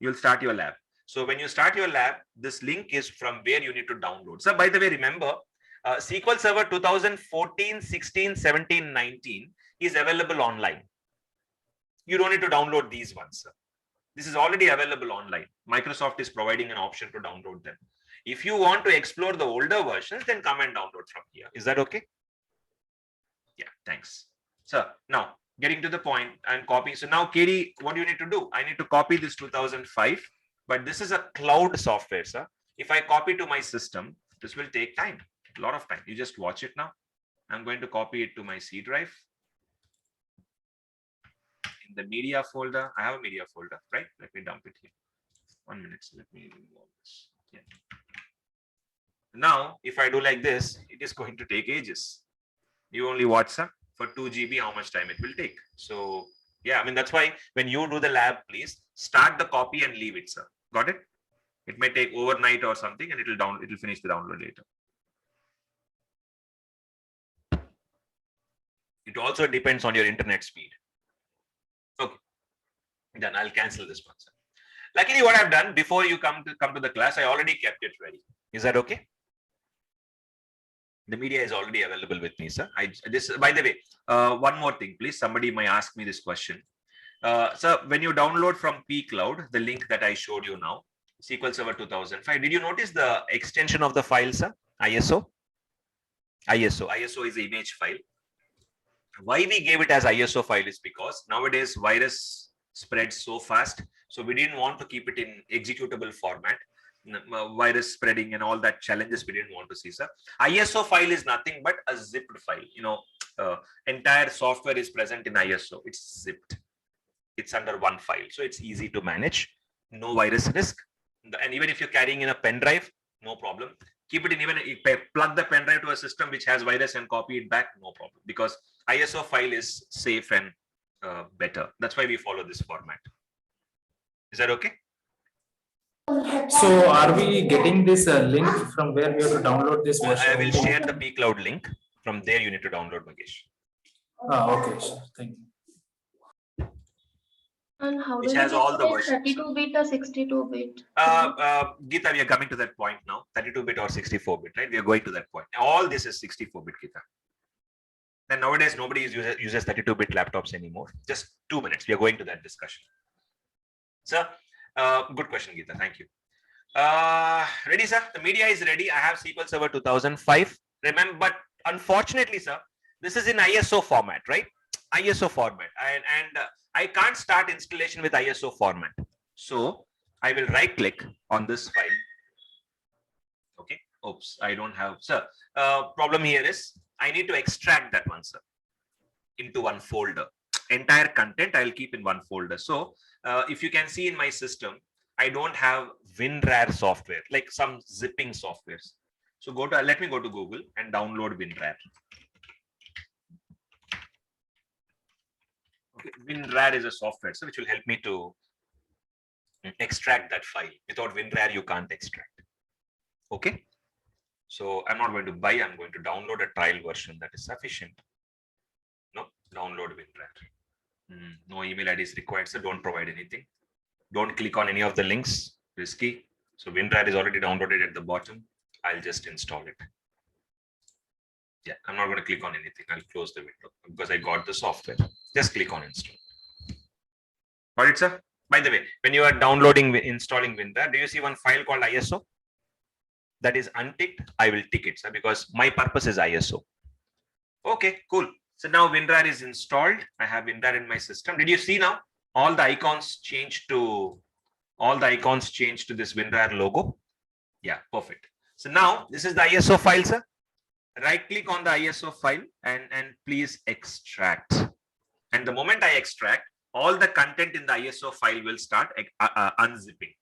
you'll start your lab. So when you start your lab, this link is from where you need to download. So by the way, remember, SQL Server 2014, 16, 17, 19 is available online. You don't need to download these ones, sir. This is already available online. Microsoft is providing an option to download them. If you want to explore the older versions, then come and download from here. Is that okay? Yeah, thanks. So now getting to the point and copying. So now, Katie, what do you need to do? I need to copy this 2005, but this is a cloud software, sir. If I copy to my system, this will take time, a lot of time. You just watch it now. I'm going to copy it to my C drive. In the media folder, I have a media folder, right? Let me dump it here. 1 minute. So let me remove this. Yeah. Now, if I do like this, it is going to take ages. You only watch, sir, for 2 GB, how much time it will take. So yeah, I mean, that's why when you do the lab, please start the copy and leave it, sir. Got it? It may take overnight or something, and it will finish the download later. It also depends on your internet speed. Okay, then I'll cancel this one, sir. Luckily, what I've done before you come to the class, I already kept it ready. Is that okay? The media is already available with me, sir. By the way, one more thing, please. Somebody might ask me this question. Sir, when you download from pCloud, the link that I showed you now, SQL Server 2005, did you notice the extension of the file, sir? ISO? ISO is the image file. Why we gave it as ISO file is because nowadays virus spreads so fast. So we didn't want to keep it in executable format. Virus spreading and all that challenges we didn't want to see, sir. ISO file is nothing but a zipped file. You know, entire software is present in ISO. It's zipped. It's under one file. So it's easy to manage. No virus risk. And even if you're carrying in a pen drive, no problem. Keep it in, even plug the pen drive to a system which has virus and copy it back, no problem. Because ISO file is safe and better. That's why we follow this format. Is that okay? So are we getting this link from where we have to download this version? I will share the pCloud link. From there, you need to download, Magesh. Okay, sure. Thank you. And how Which do has you all the make versions. 32-bit or 62-bit? Geeta, we are coming to that point now. 32-bit or 64-bit, right? We are going to that point. All this is 64-bit, Geeta. And nowadays, nobody uses 32-bit laptops anymore. Just 2 minutes. We are going to that discussion. Sir, good question, Geeta. Thank you. Ready, sir? The media is ready. I have SQL Server 2005. Remember, but unfortunately, sir, this is in ISO format, right? ISO format. And I can't start installation with ISO format. So I will right click on this file. Okay. Oops, I don't have, sir. Problem here is I need to extract that one, sir, into one folder. Entire content I'll keep in one folder. So if you can see in my system, I don't have WinRAR software, like some zipping softwares. So let me go to Google and download WinRAR. Okay, WinRAR is a software, so which will help me to extract that file. Without WinRAR, you can't extract. Okay. So I'm not going to buy, I'm going to download a trial version that is sufficient. No, download WinRAR. No email ID is required, so don't provide anything. Don't click on any of the links, risky. So WinRAR is already downloaded at the bottom. I'll just install it. Yeah, I'm not going to click on anything. I'll close the window because I got the software. Just click on install. Got it, sir? By the way, when you are installing WinRAR, do you see one file called ISO? That is unticked. I will tick it, sir, because my purpose is ISO. Okay, cool. So now WinRAR is installed. I have WinRAR in my system. Did you see now? All the icons changed to this WinRAR logo. Yeah, perfect. So now this is the ISO file, sir. Right click on the ISO file and please extract. And the moment I extract, all the content in the ISO file will start unzipping.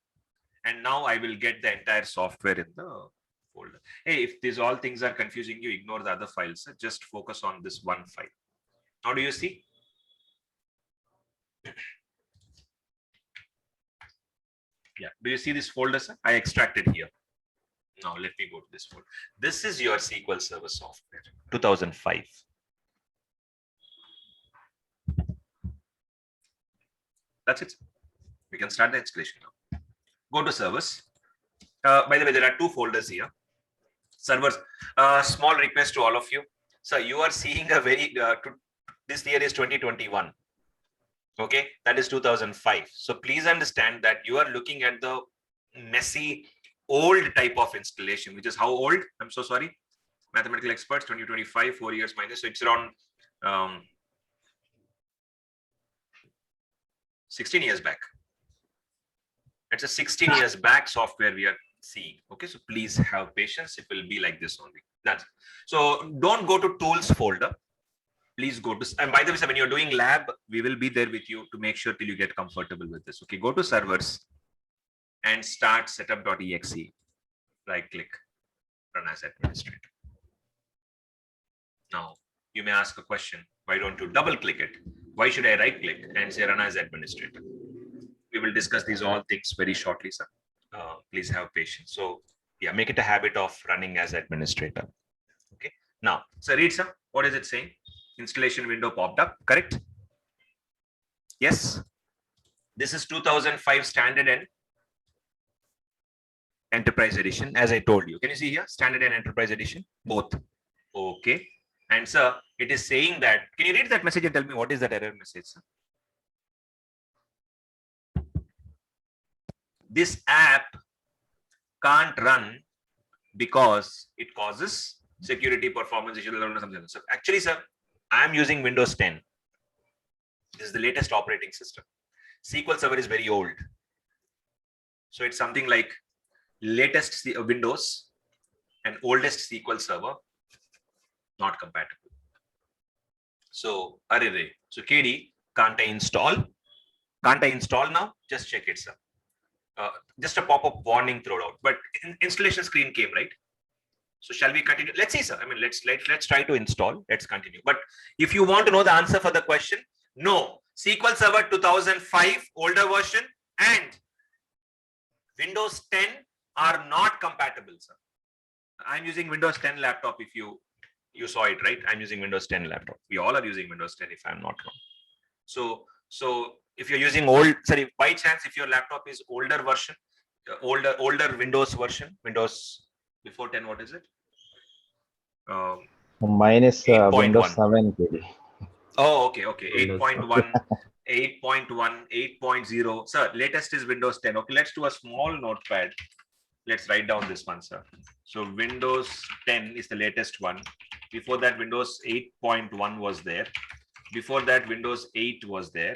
And now I will get the entire software in the folder. Hey, if these all things are confusing you, ignore the other files. Sir. Just focus on this one file. Now do you see? Yeah, do you see this folder, sir? I extracted here. Now let me go to this folder. This is your SQL Server software, 2005. That's it. We can start the installation now. Go to servers. By the way, there are two folders here. servers. Small request to all of you. So you are seeing a very, this year is 2021. Okay, that is 2005. So please understand that you are looking at the messy old type of installation, which is how old? I'm so sorry. Mathematical experts, 2025, 4 years minus. So it's around 16 years back. It's a 16 years back software we are seeing. Okay, so please have patience. It will be like this only. That's so don't go to tools folder. Please go to, and by the way, sir, when you're doing lab, we will be there with you to make sure till you get comfortable with this. Okay, go to servers and start setup.exe. Right click, run as administrator. Now you may ask a question. Why don't you double click it? Why should I right click and say run as administrator? We will discuss these all things very shortly, sir. Please have patience. So yeah, make it a habit of running as administrator. Okay. Now, so read, sir. What is it saying? Installation window popped up, correct? Yes. This is 2005 standard and enterprise edition, as I told you. Can you see here? Standard and enterprise edition, both. Okay. And sir, it is saying that, can you read that message and tell me what is that error message, sir? This app can't run because it causes security performance issues or something. So actually, sir, I am using Windows 10. This is the latest operating system. SQL Server is very old. So it's something like latest Windows and oldest SQL Server, not compatible. So, array. So KD, can't I install? Can't I install now? Just check it, sir. Just a pop-up warning thrown out, but installation screen came, right? So shall we continue? Let's see, sir. I mean, let's try to install. Let's continue. But if you want to know the answer for the question, no. SQL Server 2005 older version and Windows 10 are not compatible, sir. I'm using Windows 10 laptop. If you saw it, right? I'm using Windows 10 laptop. We all are using Windows 10, if I'm not wrong. So if you're using old, sorry, by chance, if your laptop is older version, older Windows version, Windows before 10, what is it? Mine is Windows 7. Oh, okay. 8.1, 8.1, 8.0. Sir, latest is Windows 10. Okay, let's do a small notepad. Let's write down this one, sir. So Windows 10 is the latest one. Before that, Windows 8.1 was there. Before that, Windows 8 was there.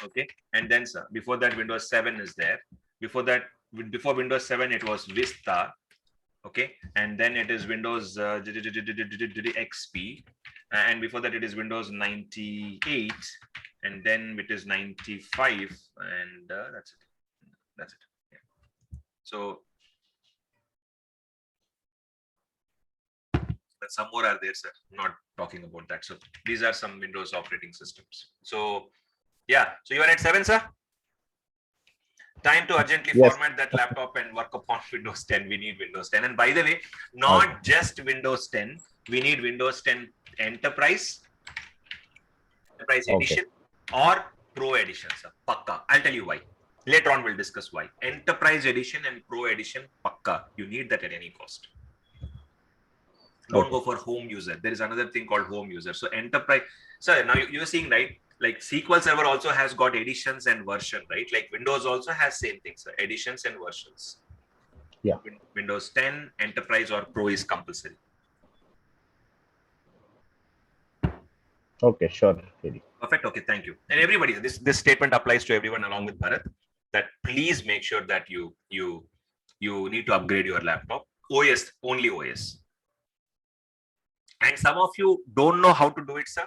Okay, and then, sir, before that, Windows 7 is there. Before that, before Windows 7, it was Vista. Okay, and then it is Windows XP, and before that it is Windows 98, and then it is 95, and that's it. Yeah. So but some more are there, sir. I'm not talking about that. So these are some Windows operating systems. So yeah, so you are at 7, sir. Time to urgently format that laptop and work upon Windows 10. We need Windows 10. And by the way, not just Windows 10, we need Windows 10 Enterprise Edition or Pro Edition, sir. Pakka. I'll tell you why. Later on, we'll discuss why. Enterprise Edition and Pro Edition, pakka. You need that at any cost. Don't go for home user. There is another thing called home user. So Enterprise, sir, now you're seeing, right? Like SQL Server also has got editions and version, right? Like Windows also has same things, sir. Editions and versions. Yeah. Windows 10, Enterprise or Pro is compulsory. Okay, sure. Perfect. Okay, thank you. And everybody, this statement applies to everyone along with Bharat, that please make sure that you need to upgrade your laptop. OS, only OS. And some of you don't know how to do it, sir.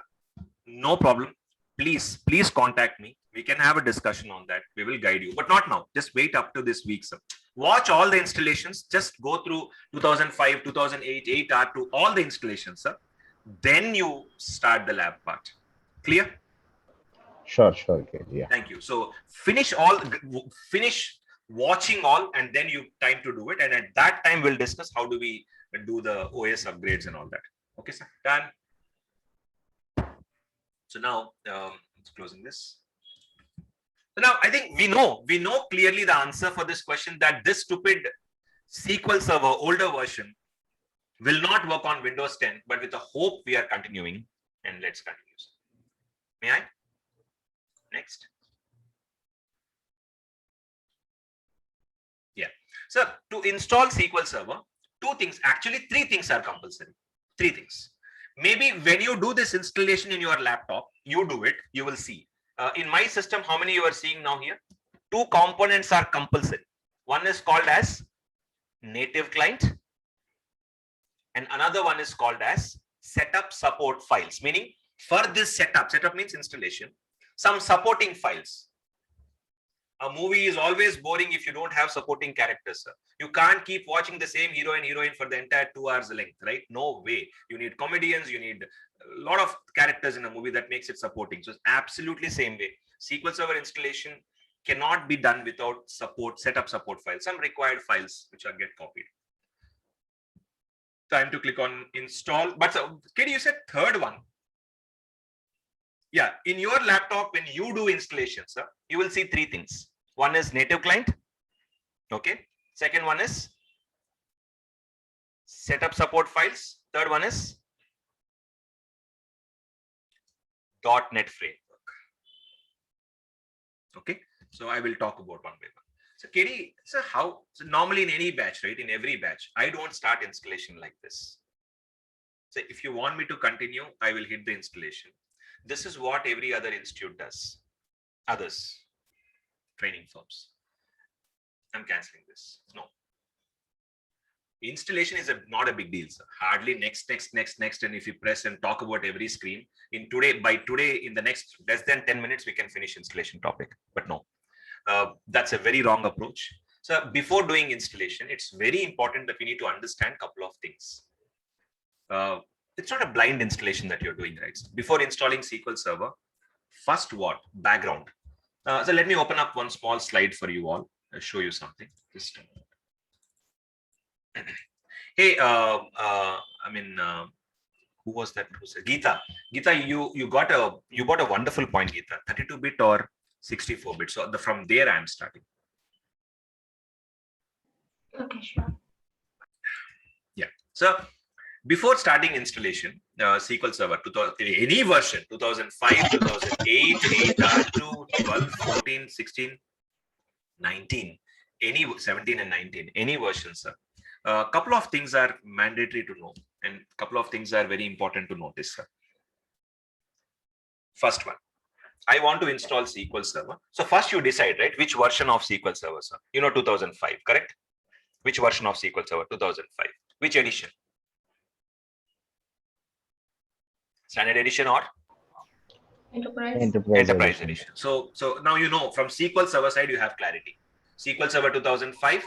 No problem. Please contact me. We can have a discussion on that. We will guide you, but not now. Just wait up to this week, sir. Watch all the installations. Just go through 2005, 2008, 8R2, all the installations, sir. Then you start the lab part. Clear? Sure. Yeah. Thank you. So finish watching all, and then you time to do it. And at that time, we'll discuss how do we do the OS upgrades and all that. Okay, sir. Done. So now, closing this. So now I think we know clearly the answer for this question, that this stupid SQL Server older version will not work on Windows 10, but with the hope we are continuing, and let's continue. May I? Next. Yeah. So to install SQL Server, three things are compulsory. Three things. Maybe when you do this installation in your laptop, you do it, you will see. In my system, how many you are seeing now here? Two components are compulsory. One is called as native client, and another one is called as setup support files. Meaning for this setup means installation, some supporting files. A movie is always boring if you don't have supporting characters, sir. You can't keep watching the same hero and heroine for the entire 2 hours length, right? No way. You need comedians, you need a lot of characters in a movie that makes it supporting. So it's absolutely same way. SQL Server installation cannot be done without setup support files, some required files which are get copied. Time to click on install. But so, Katie, you said third one. Yeah, in your laptop, when you do installation, sir, you will see three things. One is native client. Okay. Second one is setup support files. Third one is .NET framework. Okay. So I will talk about one by one. So Katie, so normally in any batch, right? In every batch, I don't start installation like this. So if you want me to continue, I will hit the installation. This is what every other institute does. Others, training firms. I'm canceling this. No. Installation is not a big deal, sir. Hardly next. And if you press and talk about every screen, by today, in the next less than 10 minutes, we can finish installation topic. But no, that's a very wrong approach. So before doing installation, it's very important that we need to understand a couple of things. It's not a blind installation that you're doing, right? Before installing SQL Server, first what? Background. So let me open up one small slide for you all. I'll show you something. Just a moment. Hey, who was that? Who said Geeta? Geeta, you bought a wonderful point, Geeta. 32-bit or 64-bit. So from there, I'm starting. Okay, sure. Yeah. So before starting installation, SQL Server, any version, 2005, 2008, 8R2, 12, 14, 16, 19, 17 and 19, any version, sir. A couple of things are mandatory to know, and a couple of things are very important to notice, sir. First one, I want to install SQL Server. So first you decide, right, which version of SQL Server, sir? 2005, correct? Which version of SQL Server? 2005. Which edition? Standard edition or Enterprise edition. So now you know from SQL Server side you have clarity. SQL Server 2005,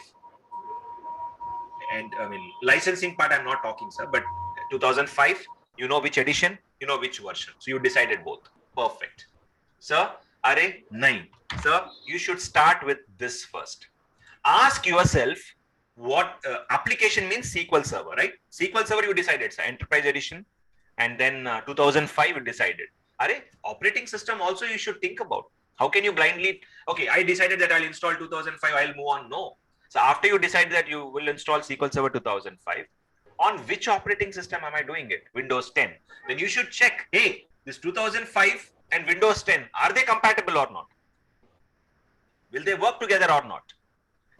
and licensing part I'm not talking, sir, but 2005, you know which edition, you know which version. So you decided both. Perfect. Sir, array 9. Sir, you should start with this first. Ask yourself what application means SQL Server, right? SQL Server you decided, sir, Enterprise edition. And then 2005 you decided. Operating system also you should think about. How can you blindly, okay, I decided that I'll install 2005, I'll move on. No. So after you decide that you will install SQL Server 2005, on which operating system am I doing it? Windows 10. Then you should check, hey, this 2005 and Windows 10, are they compatible or not? Will they work together or not?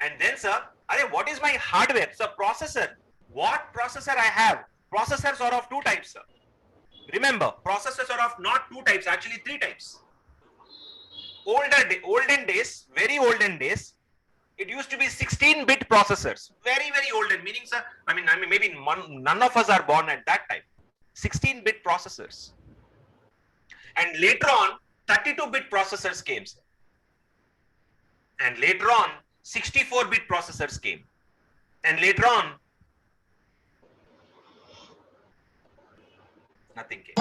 And then, sir, what is my hardware? So processor, what processor I have? Processors are of two types, sir. Remember, processors are of not two types, actually three types. Olden days, very olden days, it used to be 16-bit processors. Very, very olden, meaning, sir, maybe none of us are born at that time. 16-bit processors. And later on, 32-bit processors came, sir. And later on, 64-bit processors came. And later on, nothing came.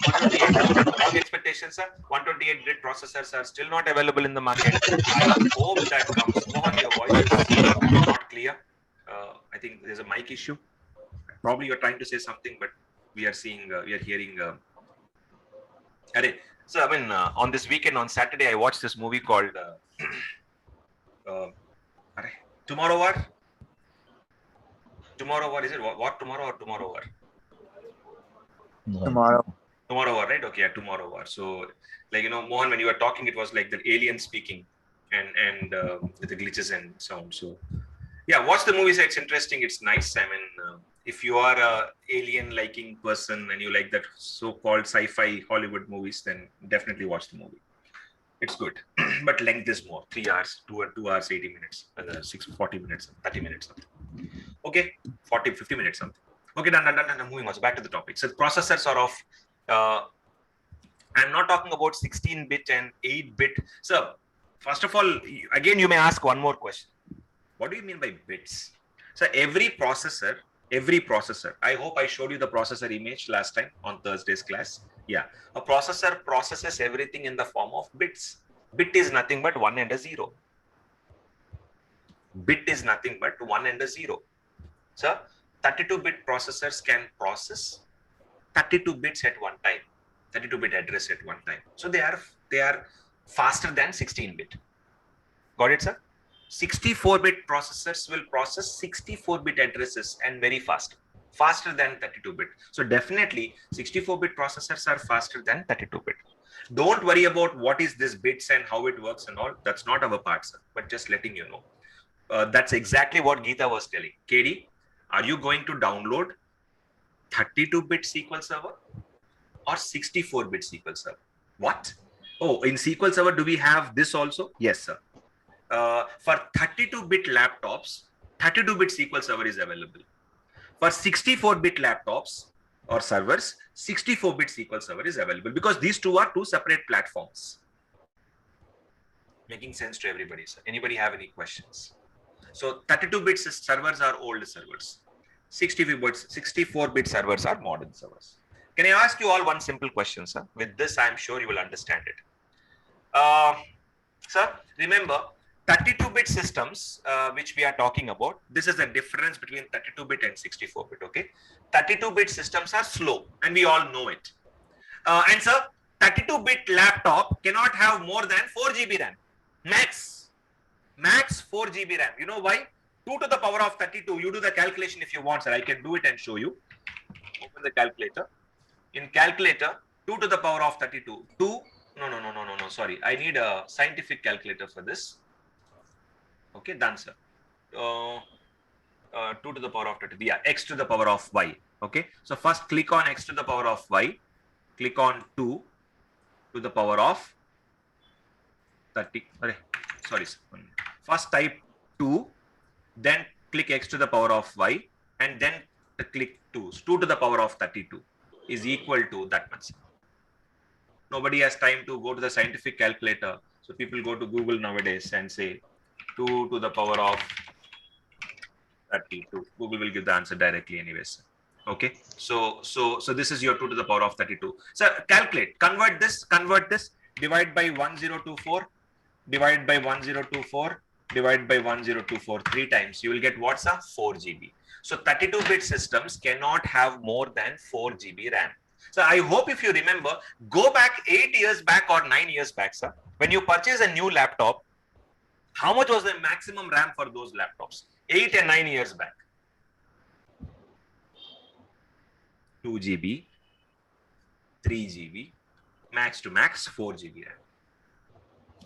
128, wrong expectations, sir. 128-bit processors are still not available in the market. I hope that comes. Mohan, your voice is not clear. I think there's a mic issue. Probably you're trying to say something, but we are hearing. So on this weekend, on Saturday, I watched this movie called Tomorrow War. Tomorrow war, is it? What tomorrow or tomorrow war? Tomorrow. Tomorrow war, right? Okay, yeah, tomorrow war. So, like, Mohan, when you were talking, it was like the alien speaking and with the glitches and sound. So, yeah, watch the movie. It's interesting. It's nice. I mean, if you are a alien liking person and you like that so-called sci-fi Hollywood movies, then definitely watch the movie. It's good, but length is more. 3 hours, 2 hours, 80 minutes, 40 minutes, 30 minutes. Something. Okay, 50 minutes something. Okay, done. Moving on. So back to the topic. So processors are of, I'm not talking about 16-bit and 8-bit. So first of all, again, you may ask one more question. What do you mean by bits? So every processor, I hope I showed you the processor image last time on Thursday's class. Yeah, a processor processes everything in the form of bits. Bit is nothing but 1 and a 0. Bit is nothing but 1 and a 0. So 32-bit processors can process 32 bits at one time, 32-bit address at one time. So they are faster than 16-bit. Got it, sir? 64-bit processors will process 64-bit addresses and very faster than 32-bit. So definitely 64-bit processors are faster than 32-bit. Don't worry about what is this bits and how it works and all. That's not our part, sir, but just letting you know. That's exactly what Geeta was telling. KD, are you going to download 32-bit SQL Server or 64-bit SQL Server? What? Oh, in SQL Server, do we have this also? Yes, sir. For 32-bit laptops, 32-bit SQL Server is available. For 64-bit laptops or servers, 64-bit SQL Server is available because these two are two separate platforms. Making sense to everybody, sir? Anybody have any questions? So 32-bit servers are old servers. 64-bit servers are modern servers. Can I ask you all one simple question, sir? With this, I'm sure you will understand it. Sir, remember, 32-bit systems, which we are talking about, this is the difference between 32-bit and 64-bit, okay? 32-bit systems are slow, and we all know it. And sir, 32-bit laptop cannot have more than 4 GB RAM. Max 4 GB RAM. You know why? 2 to the power of 32. You do the calculation if you want, sir. I can do it and show you. Open the calculator. In calculator, 2 to the power of 32. No, sorry. I need a scientific calculator for this. Okay, done, sir. 2 to the power of 32. Yeah, x to the power of y. Okay, so first click on x to the power of y. Click on 2 to the power of 30. Sorry, sir. First type 2, then click x to the power of y, and then click 2. 2 to the power of 32 is equal to that much. Nobody has time to go to the scientific calculator. So people go to Google nowadays and say 2 to the power of 32. Google will give the answer directly anyways. Okay. So this is your 2 to the power of 32. So calculate, convert this, divide by 1024, divide by 1024, divide by 1024 3 times. You will get what's a 4 GB. So 32-bit systems cannot have more than 4 GB RAM. So I hope if you remember, go back 8 years back or 9 years back, sir. When you purchase a new laptop, how much was the maximum RAM for those laptops? 8 and 9 years back. 2 GB, 3 GB, max to max 4 GB RAM.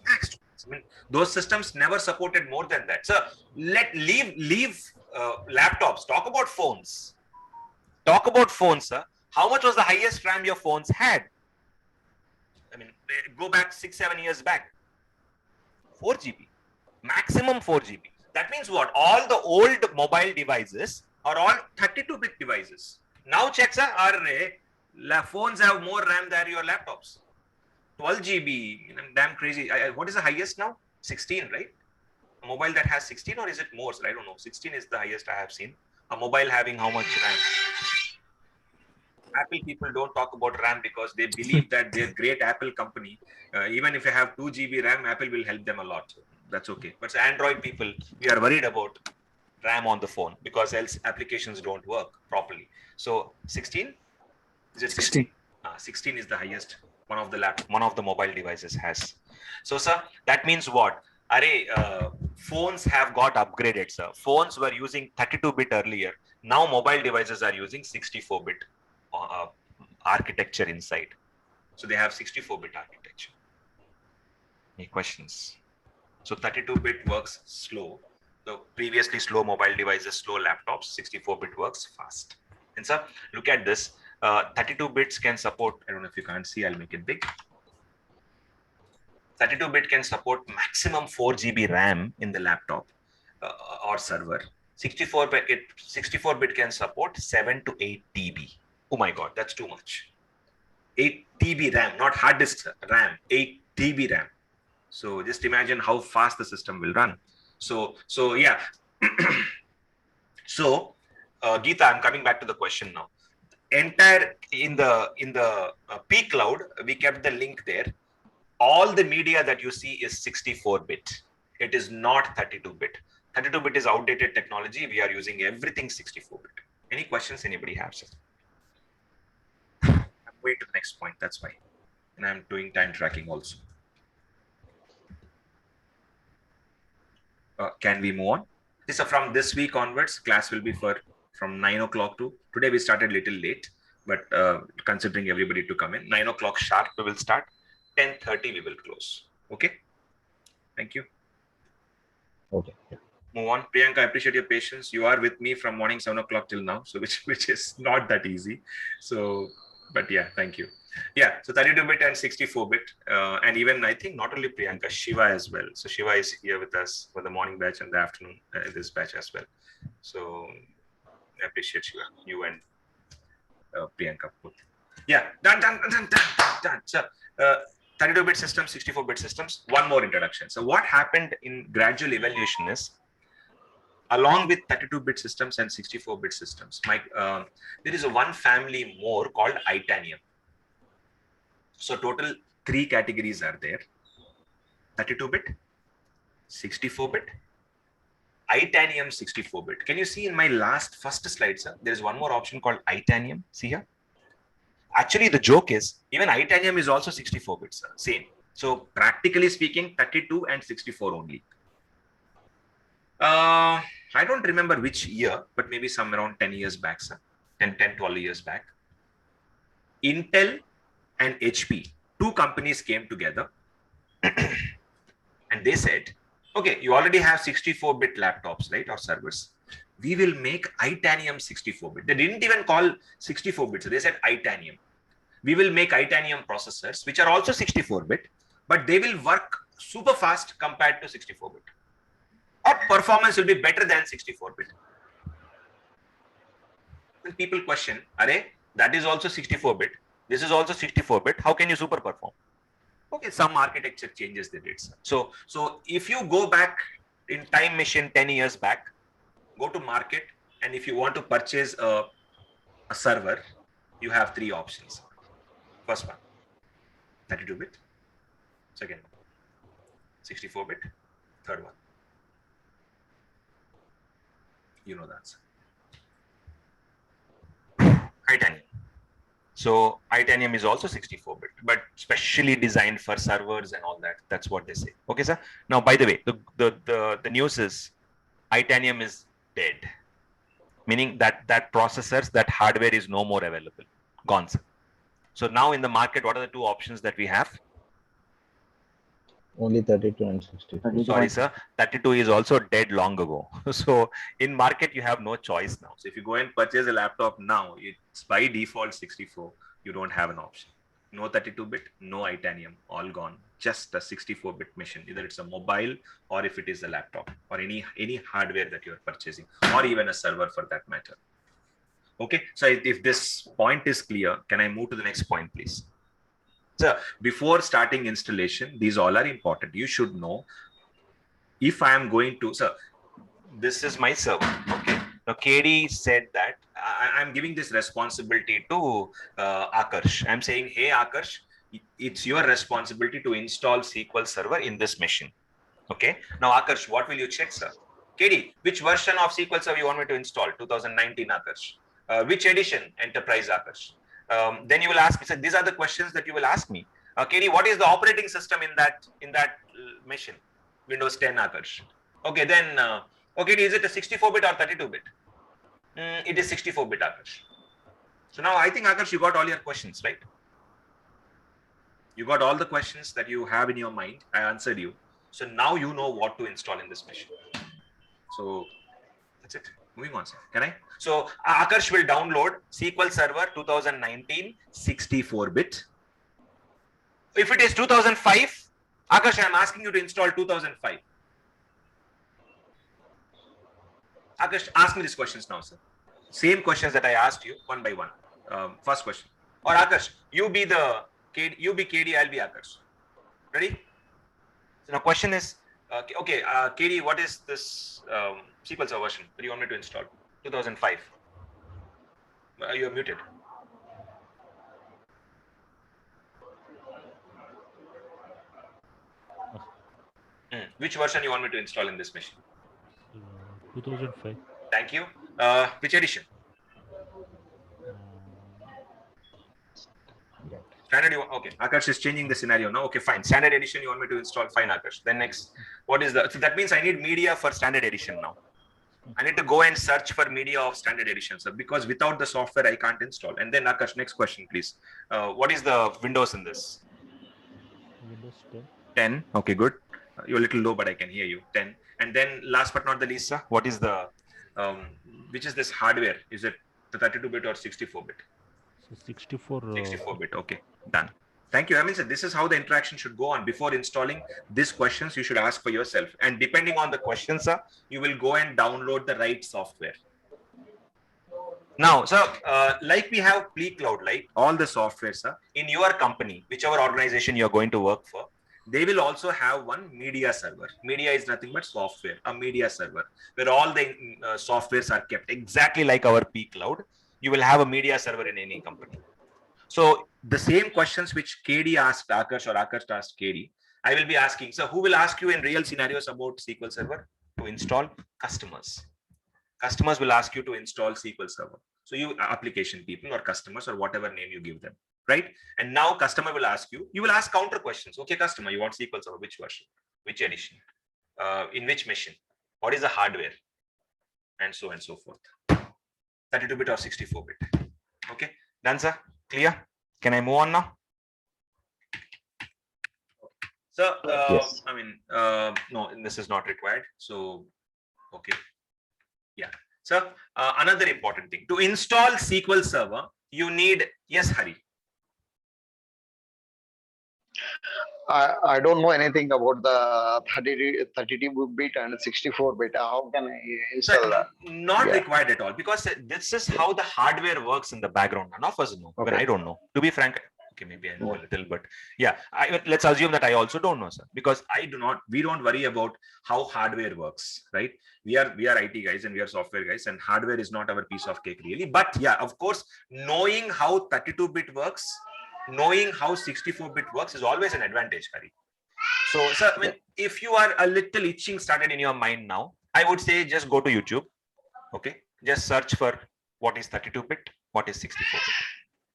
Max to max. I mean, those systems never supported more than that. So leave laptops. Talk about phones. Talk about phones, sir. How much was the highest RAM your phones had? I mean, go back 6-7 years back. 4 GB. Maximum 4 GB. That means what? All the old mobile devices are all 32-bit devices. Now check, sir, our phones have more RAM than your laptops. 12 GB. Damn crazy. What is the highest now? 16, right? A mobile that has 16, or is it more? I don't know. 16 is the highest I have seen. A mobile having how much RAM? Apple people don't talk about RAM because they believe that they're great Apple company. Even if you have 2 GB RAM, Apple will help them a lot. So that's okay. But Android people, we are worried about RAM on the phone because else applications don't work properly. So 16? Is it 16? 16 is the highest one of the mobile devices has. So sir, that means what? phones have got upgraded, sir. Phones were using 32-bit earlier. Now mobile devices are using 64-bit architecture inside. So they have 64-bit architecture. Any questions? So 32-bit works slow. The previously slow mobile devices, slow laptops, 64-bit works fast. And sir, look at this. 32 bits can support, I don't know if you can't see, I'll make it big. 32-bit can support maximum 4 GB RAM in the laptop or server. 64-bit can support 7 to 8 TB. Oh my God, that's too much. 8 TB RAM, not hard disk RAM, 8 TB RAM. So just imagine how fast the system will run. So yeah. So Geeta, I'm coming back to the question now. Entire in the P cloud, we kept the link there. All the media that you see is 64-bit. It is not 32-bit. 32-bit is outdated technology. We are using everything 64-bit. Any questions anybody has? I'm going to the next point. That's why. And I'm doing time tracking also. Can we move on? So from this week onwards, class will be from 9 o'clock to, today we started a little late, but considering everybody to come in, 9 o'clock sharp we will start, 10:30 we will close. Okay? Thank you. Okay. Move on. Priyanka, I appreciate your patience. You are with me from morning 7 o'clock till now, so which is not that easy. So, but yeah, thank you. Yeah, so 32-bit and 64-bit, and even I think not only Priyanka, Shiva as well. So Shiva is here with us for the morning batch and the afternoon this batch as well. So I appreciate Shiva, you and Priyanka. Yeah, done. So 32-bit systems, 64-bit systems. One more introduction. So what happened in gradual evolution is, along with 32-bit systems and 64-bit systems, there is one family more called Itanium. So total 3 categories are there: 32-bit, 64-bit, Itanium 64-bit. Can you see in my first slide, sir? There is one more option called Itanium. See here? Actually, the joke is even Itanium is also 64-bit, sir. Same. So practically speaking, 32 and 64 only. I don't remember which year, but maybe some around 10 years back, sir. 12 years back. Intel and HP, 2 companies came together and they said, okay, you already have 64-bit laptops, right, or servers. We will make Itanium 64-bit. They didn't even call 64-bit. So they said Itanium. We will make Itanium processors, which are also 64-bit, but they will work super fast compared to 64-bit. Or performance will be better than 64-bit. When people question, Arey, that is also 64-bit. This is also 64-bit. How can you super perform? Okay, some architecture changes they did. So if you go back in time machine 10 years back, go to market, and if you want to purchase a server, you have 3 options. First one, 32-bit. Second one, 64-bit. Third one, you know the answer. Itanium. So Itanium is also 64-bit, but specially designed for servers and all that. That's what they say. Okay, sir. Now, by the way, the news is Itanium is dead, meaning that processors, that hardware is no more available, gone, sir. So now in the market, what are the 2 options that we have? Only 32 and 64. Sorry, sir. 32 is also dead long ago. So in market, you have no choice now. So if you go and purchase a laptop now, it's by default 64. You don't have an option. No 32-bit, no Itanium, all gone. Just a 64-bit machine. Either it's a mobile or if it is a laptop or any hardware that you're purchasing, or even a server for that matter. Okay. So if this point is clear, can I move to the next point, please? So before starting installation, these all are important. You should know if I am going to, sir, this is my server. Okay. Now KD said that I'm giving this responsibility to Akarsh. I'm saying, hey Akarsh, it's your responsibility to install SQL Server in this machine. Okay. Now Akarsh, what will you check, sir? KD, which version of SQL Server you want me to install? 2019 Akarsh. Which edition? Enterprise Akarsh. Then you will ask me, so these are the questions that you will ask me. KD, what is the operating system in that machine? Windows 10 Akarsh. Okay, then, okay, is it a 64-bit or 32-bit? It is 64-bit, Akash. So now I think, Akash, you got all your questions, right? You got all the questions that you have in your mind. I answered you. So now you know what to install in this machine. So that's it. Moving on, sir. Can I? So Akash will download SQL Server 2019 64-bit. If it is 2005, Akash, I am asking you to install 2005. Akash, ask me these questions now, sir. Same questions that I asked you one by one. First question. Or Akash, you be KD, I'll be Akash. Ready? So now question is, okay, KD, what is this SQL Server version that you want me to install? 2005. You are muted. Which version you want me to install in this machine? 2005. Thank you. Which edition? Standard. Okay, Akash is changing the scenario now. Okay, fine. Standard edition you want me to install? Fine, Akash. Then next, what is the? So that means I need media for standard edition now. I need to go and search for media of standard edition, sir, because without the software I can't install. And then Akash, next question, please. What is the Windows in this? Windows 10. 10. Okay, good. You're a little low, but I can hear you. 10. And then last but not the least, sir, what is the, which is this hardware? Is it the 32-bit or 64-bit? So 64. 64-bit. Okay, done. Thank you. I mean, sir, this is how the interaction should go on. Before installing these questions, you should ask for yourself. And depending on the questions, sir, you will go and download the right software. Now, sir, like we have PleCloud, like all the software, sir, in your company, whichever organization you're going to work for, they will also have one media server. Media is nothing but software, a media server, where all the softwares are kept. Exactly like our PCloud, you will have a media server in any company. So the same questions which KD asked Akash or Akash asked KD, I will be asking. So who will ask you in real scenarios about SQL Server to install? Customers. Customers will ask you to install SQL Server. So you application people or customers or whatever name you give them, right? And now customer will ask you, you will ask counter questions. Okay, customer, you want SQL Server, which version, which edition, in which machine, what is the hardware, and so forth. 32-bit or 64-bit. Okay, done, sir? Clear? Can I move on now? So, Yes. I mean, no, this is not required. So, okay. Yeah. So, another important thing, to install SQL Server, you need, yes, Hari. I don't know anything about the 32-bit and 64-bit. How can I install that? Not required at all, because this is how the hardware works in the background. None of us know, but I don't know. To be frank, okay, maybe I know a little, but yeah, let's assume that I also don't know, sir, because we don't worry about how hardware works, right? We are IT guys and we are software guys, and hardware is not our piece of cake really. But yeah, of course, knowing how 32-bit works, knowing how 64-bit works is always an advantage, Hari. So, sir, I mean, if you are a little itching started in your mind now, I would say just go to YouTube. Okay, just search for what is 32-bit, what is 64-bit.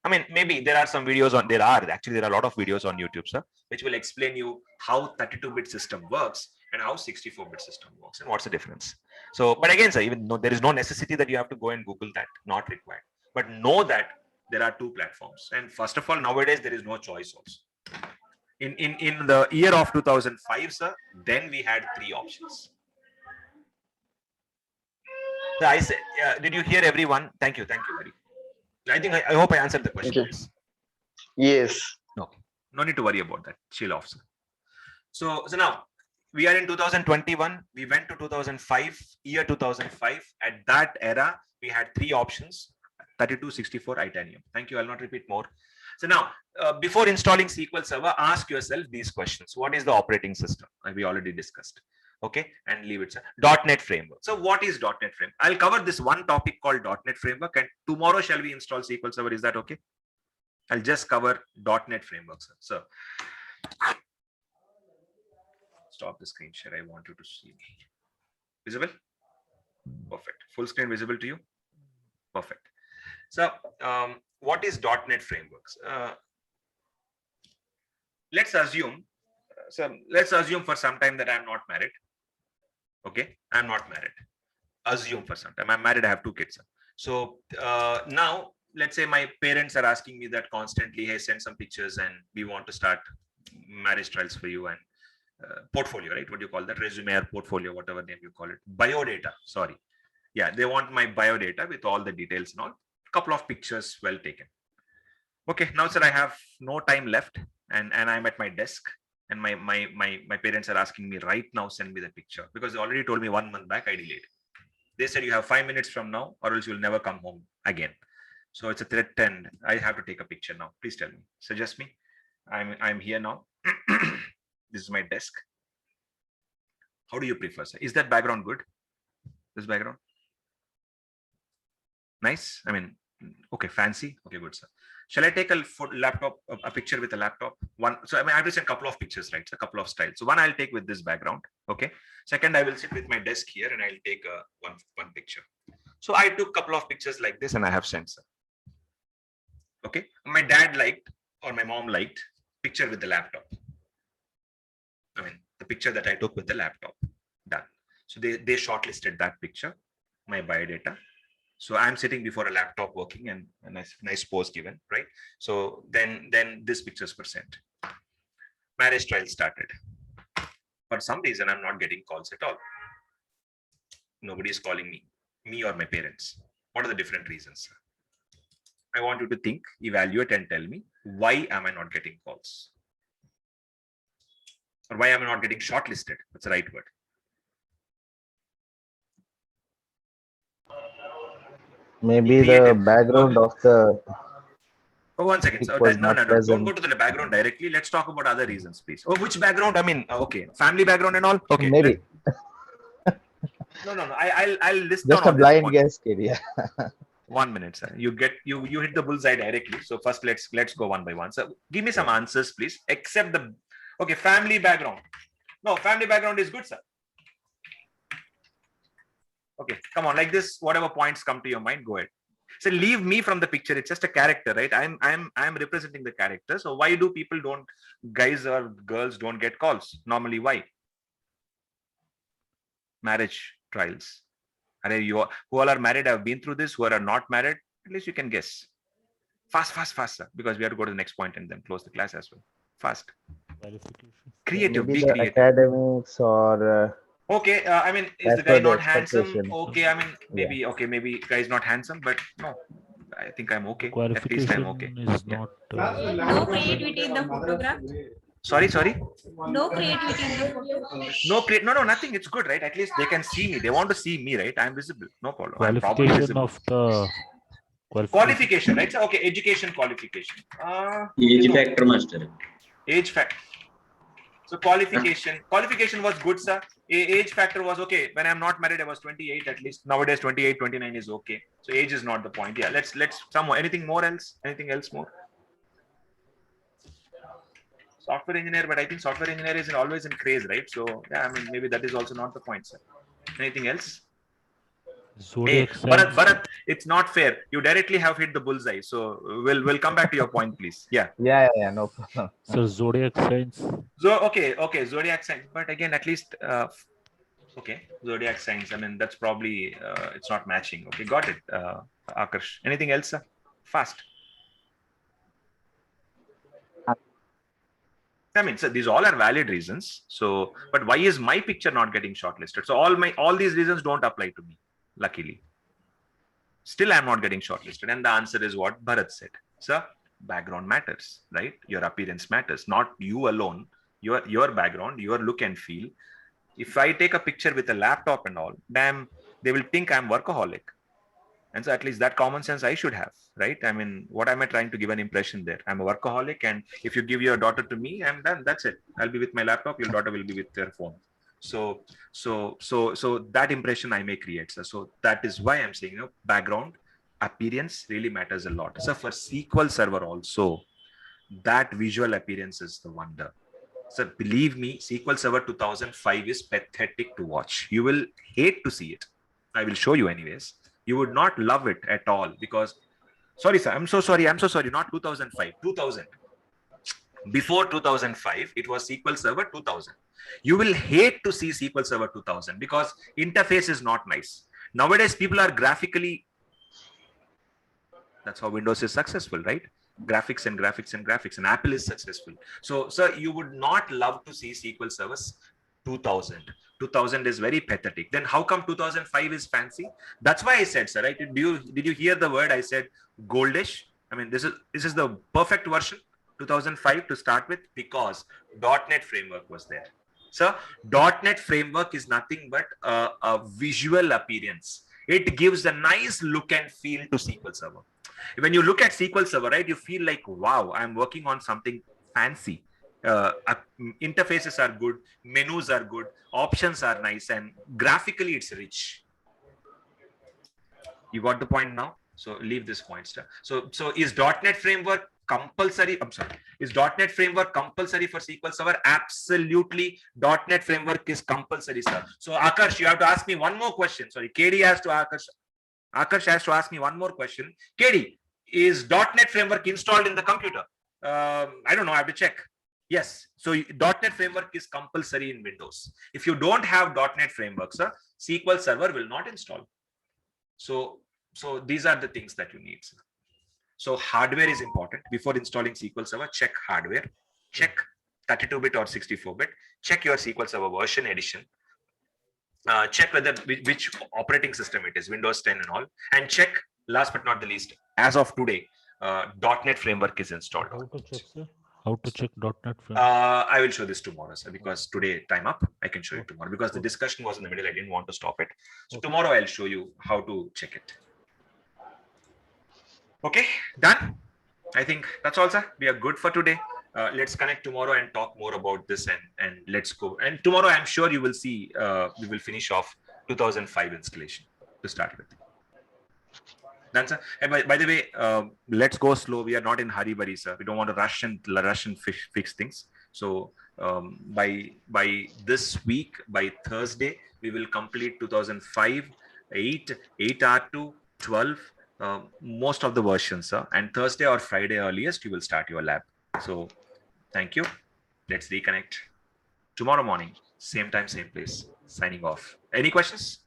I mean, maybe there are some videos on, there are a lot of videos on YouTube, sir, which will explain you how 32-bit system works and how 64-bit system works and what's the difference. So, but again, sir, even though there is no necessity that you have to go and Google that, not required, but know that there are two platforms. And first of all, nowadays, there is no choice also. In the year of 2005, sir, then we had three options. So I said, did you hear everyone? Thank you, Hari. I hope I answered the question. Yes. Okay. No need to worry about that. Chill off, sir. So now we are in 2021. We went to 2005, year 2005. At that era, we had three options: 32, 64, Itanium. Thank you. I'll not repeat more. So now, before installing SQL Server, ask yourself these questions. What is the operating system? We already discussed. Okay, and leave it, sir. .NET Framework. So what is .NET Framework? I'll cover this one topic called .NET Framework, and tomorrow shall we install SQL Server? Is that okay? I'll just cover .NET Framework, sir. So stop the screen share. I want you to see me. Visible? Perfect. Full screen visible to you? Perfect. So what is .NET Frameworks? Let's assume for some time that I'm not married. Okay, I'm not married. Assume for some time I'm married, I have 2 kids. So now let's say my parents are asking me that constantly, hey, send some pictures and we want to start marriage trials for you, and portfolio, right? What do you call that? Resume or portfolio, whatever name you call it. Biodata, sorry. Yeah, they want my biodata with all the details and all. Couple of pictures well taken. Okay, now sir, I have no time left, and I'm at my desk, and my parents are asking me right now, send me the picture, because they already told me 1 month back, I delayed. They said you have 5 minutes from now or else you'll never come home again. So it's a threat and I have to take a picture now. Please tell me, suggest me. I'm here now. This is my desk. How do you prefer, sir? Is that background good? This background? Nice. I mean, okay, fancy. Okay, good, sir. Shall I take a laptop, a picture with a laptop? One. So I mean, I have to send a couple of pictures, right? So a couple of styles. So one I'll take with this background. Okay. Second, I will sit with my desk here and I'll take one picture. So I took a couple of pictures like this and I have sent, sir. Okay. My dad liked, or my mom liked, picture with the laptop. I mean, the picture that I took with the laptop. Done. So they shortlisted that picture, my biodata. So I'm sitting before a laptop working and a nice pose given, right? So then this pictures were sent. Marriage trial started. For some reason, I'm not getting calls at all. Nobody is calling me or my parents. What are the different reasons? I want you to think, evaluate, and tell me, why am I not getting calls? Or why am I not getting shortlisted? That's the right word. Maybe the background of the. Oh, 1 second. So no, don't go to the background directly. Let's talk about other reasons, please. Oh, which background? I mean, okay, family background and all. Okay, maybe. No. I'll list Just down a blind guess, kid. Yeah. 1 minute, sir. You hit the bullseye directly. So first, let's go one by one. So give me some answers, please. Except the family background. No, family background is good, sir. Okay, come on, like this, whatever points come to your mind, go ahead. So leave me from the picture. It's just a character, right? I'm representing the character. So why do guys or girls don't get calls? Normally, why? Marriage trials. Who all are married have been through this, who are not married, at least you can guess. Fast, sir, because we have to go to the next point and then close the class as well. Fast. Creative, maybe be the creative. Academics or. Okay, I mean, is the guy not handsome? Okay, I mean, maybe guy is not handsome, but no, I think I'm okay. At least I'm okay. Is not, no creativity in the photograph. Sorry. No creativity in the photo. No, nothing. It's good, right? At least they can see me. They want to see me, right? I'm visible. No problem. Qualification of the qualification, right? So, okay, education qualification. Age factor, master. Age factor. So qualification was good, sir. Age factor was okay. When I'm not married, I was 28 at least. Nowadays, 28, 29 is okay. So age is not the point. Yeah, let's some more. Anything else more? Software engineer, but I think software engineer is always in craze, right? So yeah, I mean, maybe that is also not the point, sir. Anything else? Hey, Bharat, it's not fair. You directly have hit the bullseye. So we'll come back to your point, please. Yeah. Yeah, no problem. So zodiac signs. Okay, zodiac signs. But again, at least zodiac signs. I mean, that's probably it's not matching. Okay, got it. Akarsh. Anything else, sir? Fast. I mean, so these all are valid reasons. So, but why is my picture not getting shortlisted? So all these reasons don't apply to me. Luckily, still I'm not getting shortlisted, and the answer is what Bharat said. Sir, background matters, right? Your appearance matters, not you alone. Your background, your look and feel. If I take a picture with a laptop and all, damn, they will think I'm workaholic, and so at least that common sense I should have, right? I mean, what am I trying to give an impression there? I'm a workaholic, and if you give your daughter to me, I'm done. That's it. I'll be with my laptop. Your daughter will be with her phone. So that impression I may create. So that is why I'm saying, background appearance really matters a lot. So for SQL Server also, that visual appearance is the wonder. So believe me, SQL Server 2005 is pathetic to watch. You will hate to see it. I will show you anyways. You would not love it at all because, sorry, sir. I'm so sorry. Not 2005, 2000. Before 2005, it was SQL Server 2000. You will hate to see SQL Server 2000 because interface is not nice. Nowadays, people are graphically, that's how Windows is successful, right? Graphics and graphics and graphics, and Apple is successful. So, sir, you would not love to see SQL Servers 2000. 2000 is very pathetic. Then how come 2005 is fancy? That's why I said, sir, right? Did you hear the word I said, goldish? I mean, this is the perfect version, 2005 to start with, because .NET framework was there. So .NET framework is nothing but a visual appearance. It gives a nice look and feel to SQL Server. When you look at SQL Server, right, you feel like, wow, I'm working on something fancy. Interfaces are good, menus are good, options are nice, and graphically it's rich. You got the point now? So leave this point, sir. So is .NET framework compulsory? I'm sorry. Is .NET framework compulsory for SQL Server? Absolutely. .NET framework is compulsory, sir. So Akash, you have to ask me one more question. Sorry, KD has to Akash has to ask me one more question. KD, is .NET framework installed in the computer? I don't know. I have to check. Yes. So .NET framework is compulsory in Windows. If you don't have .NET framework, sir, SQL Server will not install. So these are the things that you need, sir. So hardware is important. Before installing SQL Server, check hardware, check 32-bit or 64-bit, check your SQL Server version edition, check whether which operating system it is, Windows 10 and all, and check, last but not the least, as of today, .NET framework is installed. How to check, sir? How to check .NET framework? I will show this tomorrow, sir, because today time up. I can show you tomorrow because the discussion was in the middle. I didn't want to stop it. So tomorrow I'll show you how to check it. Okay, done. I think that's all, sir. We are good for today. Let's connect tomorrow and talk more about this, and let's go. And tomorrow, I'm sure you will see, we will finish off 2005 installation to start with. Done, sir. And by the way, let's go slow. We are not in hurry, sir. We don't want to rush and fix things. So by this week, by Thursday, we will complete 2005, 8 R2, 12. Most of the versions, sir, and Thursday or Friday earliest, you will start your lab. So thank you. Let's reconnect tomorrow morning, same time, same place. Signing off. Any questions?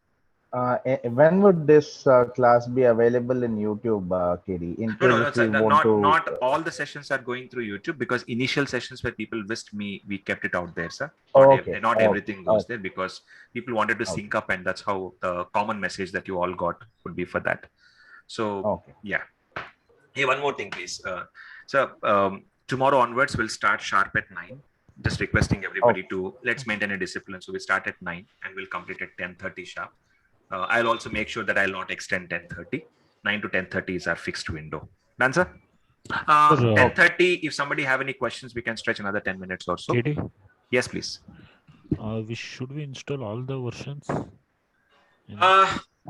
When would this class be available in YouTube, KD? No, sir, not all the sessions are going through YouTube, because initial sessions where people wished me, we kept it out there, sir. Not everything goes there, because people wanted to sync up, and that's how the common message that you all got would be for that. So yeah. Hey, one more thing, please. So tomorrow onwards, we'll start sharp at 9. Just requesting everybody to let's maintain a discipline. So we start at 9 and we'll complete at 10:30 sharp. I'll also make sure that I'll not extend 10:30. 9 to 10:30 is our fixed window. Done, sir? 10:30. If somebody have any questions, we can stretch another 10 minutes or so. KD? Yes, please. Should we install all the versions?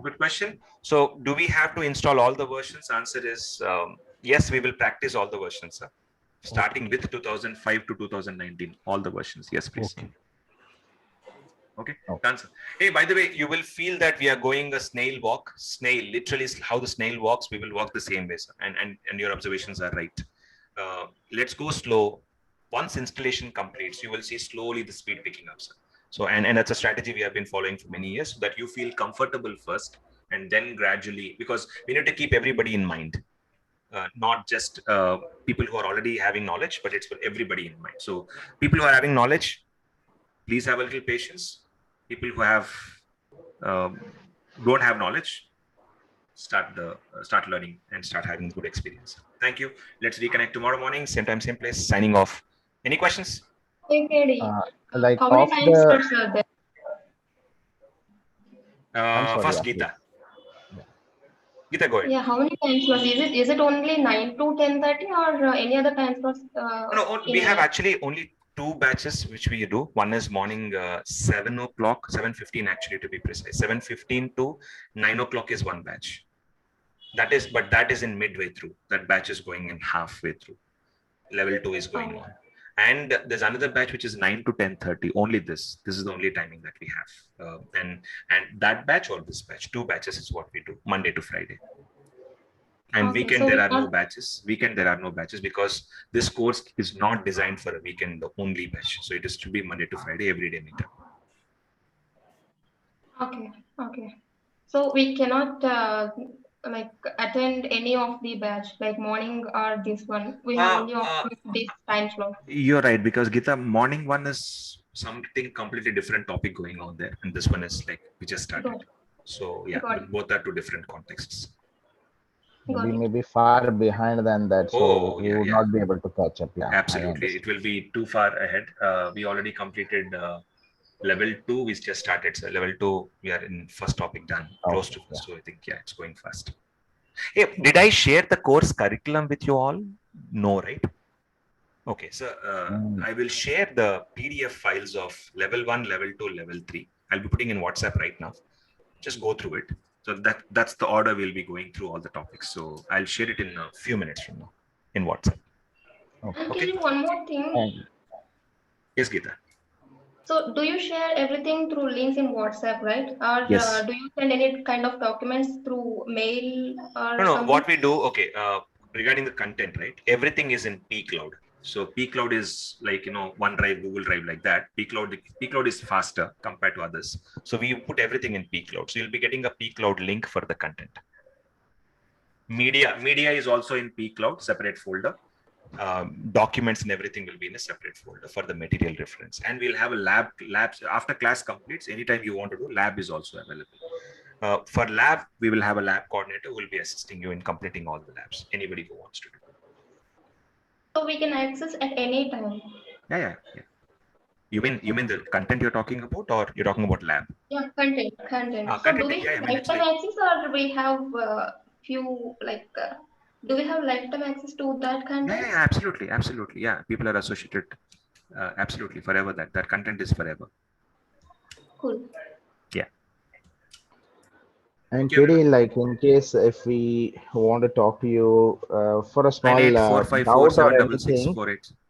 Good question. So do we have to install all the versions? Answer is yes, we will practice all the versions, sir. Starting with 2005 to 2019, all the versions. Yes, please. Okay. Done, sir. Hey, by the way, you will feel that we are going a snail walk. Snail, literally how the snail walks, we will walk the same way, sir. And your observations are right. Let's go slow. Once installation completes, you will see slowly the speed picking up, sir. So, and that's a strategy we have been following for many years, so that you feel comfortable first, and then gradually, because we need to keep everybody in mind, not just people who are already having knowledge, but it's for everybody in mind. So people who are having knowledge, please have a little patience. People who have don't have knowledge, start learning and start having good experience. Thank you. Let's reconnect tomorrow morning, same time, same place. Signing off. Any questions? Hey, KD. Like How many time slots are there? First, Geeta. Geeta, go ahead. Yeah, how many time slots? Is it only 9 to 10:30 or any other time slots? No, we have actually only 2 batches which we do. One is morning 7 o'clock, 7:15 actually to be precise. 7:15 to 9 o'clock is one batch. That is in midway through. That batch is going in halfway through. Level 2 is going on. And there's another batch which is 9 to 10:30. Only this. This is the only timing that we have. And that batch or this batch, 2 batches is what we do Monday to Friday. And Okay, weekend so there we are no can't- batches. Weekend there are no batches because this course is not designed for a weekend only batch. So it is to be Monday to Friday, every day meetup. Okay, okay. So we cannot like attend any of the batch, like morning or this one. We have only option this time slot. You're right, because Gita, morning one is something completely different topic going on there, and this one is like we just started. Got it. So yeah, Got it. both are two different contexts. We may be far behind than that, so Oh, we yeah, would yeah. not be able to catch up. Yeah, I Absolutely, understand. it will be too far ahead. We already completed level 2. We just started. So level 2, we are in first topic done, close to first. So I think yeah, it's going fast. Hey, did I share the course curriculum with you all? No, right? Okay, so I will share the PDF files of level 1, level 2, level 3. I'll be putting in WhatsApp right now. Just go through it. So that's the order we'll be going through all the topics. So I'll share it in a few minutes from now in WhatsApp. And can you one more thing? Yes, Geeta. So do you share everything through links in WhatsApp, right? Or Yes. do you send any kind of documents through mail or No, something? what we do, okay, regarding the content, right? Everything is in pCloud. So pCloud is like, OneDrive, Google Drive, like that. pCloud is faster compared to others. So we put everything in pCloud. So you'll be getting a pCloud link for the content. Media is also in pCloud, separate folder. Documents and everything will be in a separate folder for the material reference. And we'll have a labs after class completes. Anytime you want to do, lab is also available. For lab, we will have a lab coordinator who will be assisting you in completing all the labs. Anybody who wants to do. So we can access at any time. Yeah. You mean the content you're talking about, or you're talking about lab? Yeah, content. So Content, do we yeah, have I mean, it's lifetime like, access, or we have few like? Do we have lifetime access to that content? yeah, absolutely. Yeah, people are associated absolutely forever. That content is forever. Cool. Yeah. And Kitty, like in case if we want to talk to you for a small doubt or anything,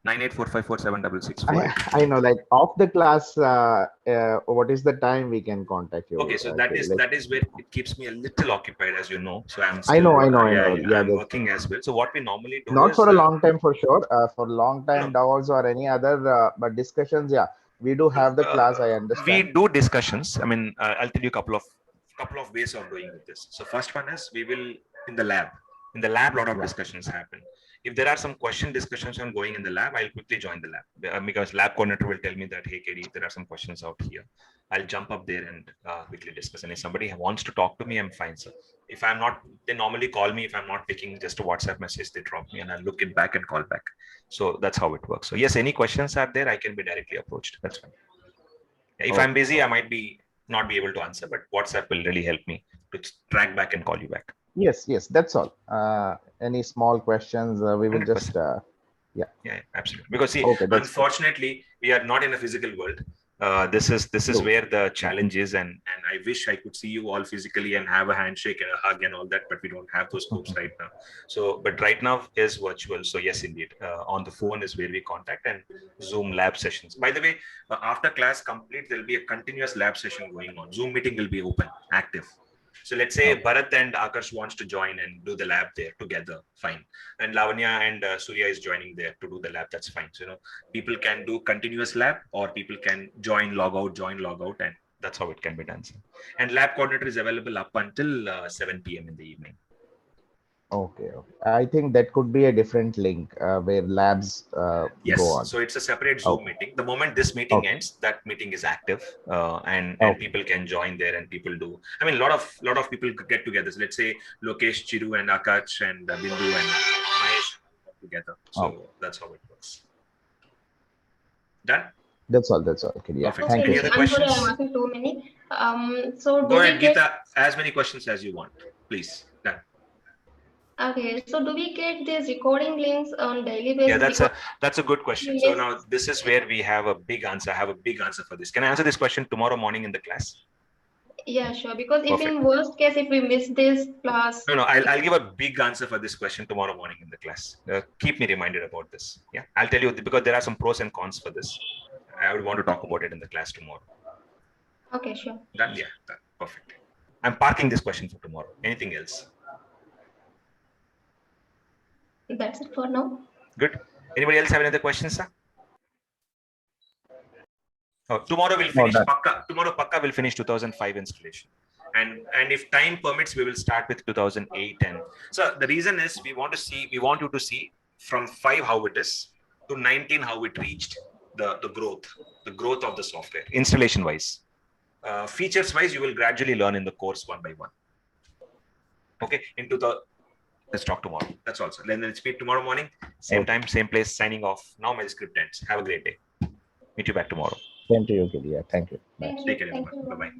9845476648. I know, like off the class, what is the time we can contact you? Okay, so Kitty? that is where it keeps me a little occupied, as you know. So I'm I know. Yeah, Yeah, I'm that's working as well. So what we normally do not is for a long time for sure. For long time doubts or any other, but discussions. Yeah, we do have the class. I we understand. do discussions. I mean, I'll tell you a couple of ways of doing this. So first one is we will in the lab. In the lab, a lot of discussions happen. If there are some question discussions ongoing in the lab, I'll quickly join the lab because lab coordinator will tell me that, hey, KD, there are some questions out here. I'll jump up there and quickly discuss. And if somebody wants to talk to me, I'm fine, sir. If I'm not, they normally call me. If I'm not picking just a WhatsApp message, they drop me and I'll look it back and call back. So that's how it works. So yes, any questions are there, I can be directly approached. That's fine. If I'm busy, I might not be able to answer, but WhatsApp will really help me to track back and call you back. Yes, that's all. Any small questions, we will 100%. Just yeah, absolutely. Because see, okay, unfortunately, we are not in a physical world. This is where the challenge is, and I wish I could see you all physically and have a handshake and a hug and all that, but we don't have those scopes right now. So, but right now is virtual. So yes, indeed, on the phone is where we contact, and Zoom lab sessions. By the way, after class complete, there will be a continuous lab session going on. Zoom meeting will be open, active. So let's say Bharat and Akash wants to join and do the lab there together, fine. And Lavanya and Surya is joining there to do the lab, that's fine. So, people can do continuous lab, or people can join, log out, and that's how it can be done. And lab coordinator is available up until 7 p.m. in the evening. Okay. I think that could be a different link where labs yes. go on. So it's a separate Zoom meeting. The moment this meeting ends, that meeting is active, and people can join there, and people do. I mean, a lot of people get together. So let's say Lokesh, Chiru, and Akash, and Bindu and Mahesh together. So that's how it works. Done. That's all. Okay. Yeah. Perfect. Thank Any you. other I'm questions? sorry, I'm asking too many. So go ahead, Geeta. As many questions as you want, please. Done. Okay, so do we get these recording links on daily basis? Yeah, that's a good question. So now this is where we have a big answer. I have a big answer for this. Can I answer this question tomorrow morning in the class? Yeah, sure. Because if in worst case, if we miss this class. No, I'll give a big answer for this question tomorrow morning in the class. Keep me reminded about this. Yeah, I'll tell you because there are some pros and cons for this. I would want to talk about it in the class tomorrow. Okay, sure. Done. Yeah, done. Perfect. I'm parking this question for tomorrow. Anything else? That's it for now. Good. Anybody else have any other questions, sir? Oh, tomorrow we'll No, finish. that- Tomorrow Pakka will finish 2005 installation. And if time permits, we will start with 2008. And so the reason is we want you to see from 5 how it is to 19 how it reached the growth of the software installation wise. Features wise, you will gradually learn in the course one by one. Okay, let's talk tomorrow. That's also. Then let's meet tomorrow morning, same time, same place. Signing off. Now my script ends. Have a great day. Meet you back tomorrow. Same to you, Gil. Yeah, thank you. Bye. Thank you. Take care. Thank you. Bye bye.